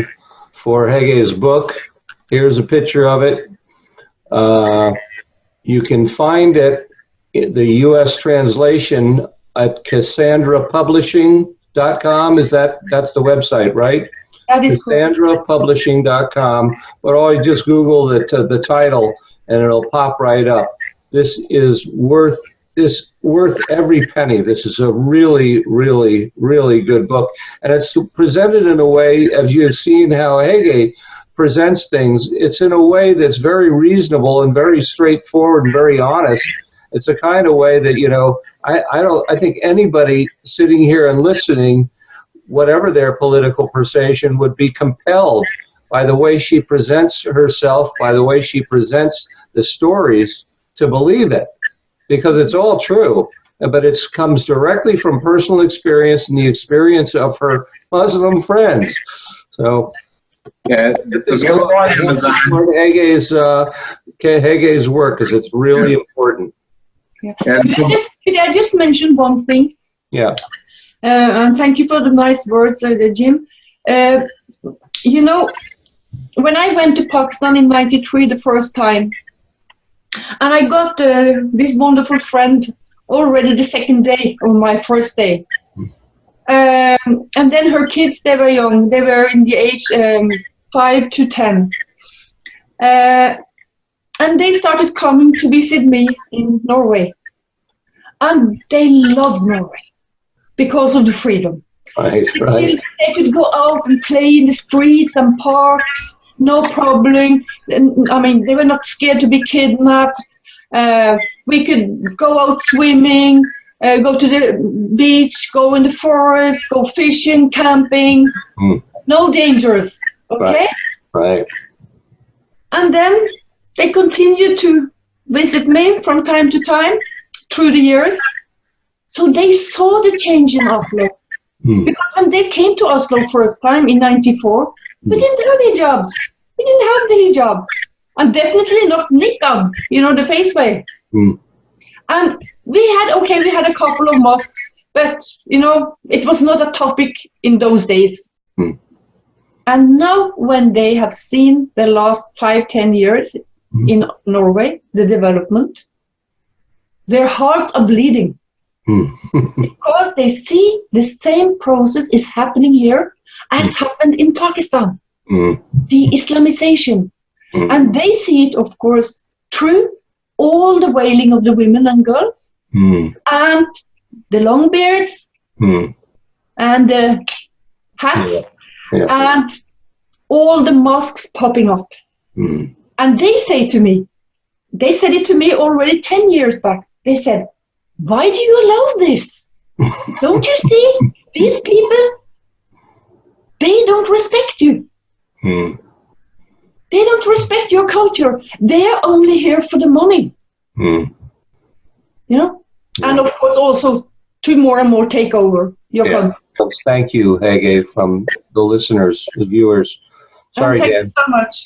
for Hege's book. Here's a picture of it. You can find it, the U.S. translation, at CassandraPublishing.com. That's the website, right? That is CassandraPublishing.com. But you just Google the title, and it'll pop right up. This is worth every penny. This is a really, really, really good book. And it's presented in a way, as you've seen how Hege presents things, it's in a way that's very reasonable and very straightforward and very honest. It's a kind of way that, I think anybody sitting here and listening, whatever their political persuasion, would be compelled by the way she presents herself, by the way she presents the stories, to believe it. Because it's all true, but it comes directly from personal experience and the experience of her Muslim friends. So, yeah, this is Hege's work, because it's really important. Yeah. Could I just mention one thing? Yeah. And thank you for the nice words, Jim. When I went to Pakistan in '93 the first time, and I got this wonderful friend already the second day on my first day. And then her kids, they were young. They were in the age 5 to 10. And they started coming to visit me in Norway. And they loved Norway because of the freedom. Right, right. They could go out and play in the streets and parks, no problem. I mean, they were not scared to be kidnapped. We could go out swimming, go to the beach, go in the forest, go fishing, camping. No dangers, okay? Right. And then they continued to visit me from time to time through the years. So they saw the change in Oslo. Because when they came to Oslo first time in '94, we didn't have hijabs. We didn't have the hijab. And definitely not niqab, you know, the face veil. And we had a couple of mosques, but, you know, it was not a topic in those days. And now when they have seen the last 5-10 years in Norway, the development, their hearts are bleeding. Because they see the same process is happening here as happened in Pakistan, the Islamization. And they see it, of course, through all the wailing of the women and girls, and the long beards, and the hats, and all the mosques popping up. And they say to me, they said it to me already 10 years back, they said, why do you allow this? Don't you see? These people, they don't respect you. They don't respect your culture. They're only here for the money. You know? And of course also to more and more take over your country. Thank you, Hege, from the listeners, the viewers. Sorry, thank Dan. you so much.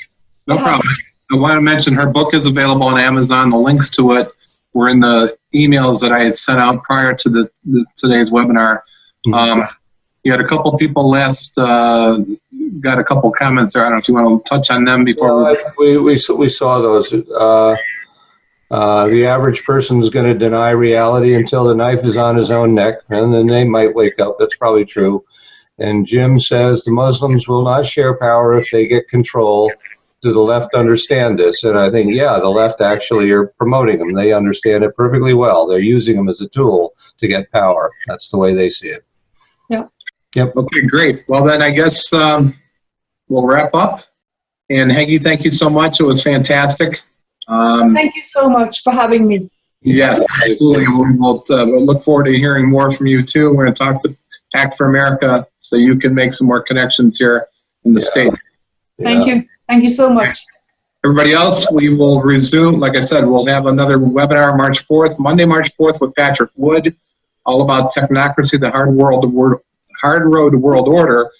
No problem. I want to mention her book is available on Amazon. The links to it were in the emails that I had sent out prior to today's webinar. You had a couple people got a couple comments there. I don't know if you want to touch on them before we saw those. The average person is going to deny reality until the knife is on his own neck, and then they might wake up. That's probably true. And Jim says the Muslims will not share power if they get control. Do the left understand this? And I think, yeah, the left actually are promoting them. They understand it perfectly well. They're using them as a tool to get power. That's the way they see it. Yeah. Yep. Okay, great. Well, then I guess we'll wrap up. And Hege, thank you so much. It was fantastic. Thank you so much for having me. Yes, absolutely. We'll look forward to hearing more from you, too. We're going to talk to Act for America so you can make some more connections here in the state. Thank you. Thank you so much. Everybody else, we will resume. Like I said, we'll have another webinar March 4th, Monday, March 4th with Patrick Wood, all about technocracy, the hard road to world order.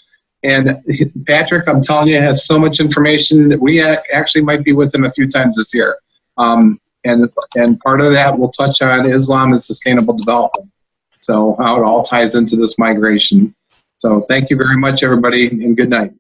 And Patrick, I'm telling you, has so much information that we actually might be with him a few times this year. And part of that will touch on Islam and sustainable development. So how it all ties into this migration. So thank you very much, everybody, and good night.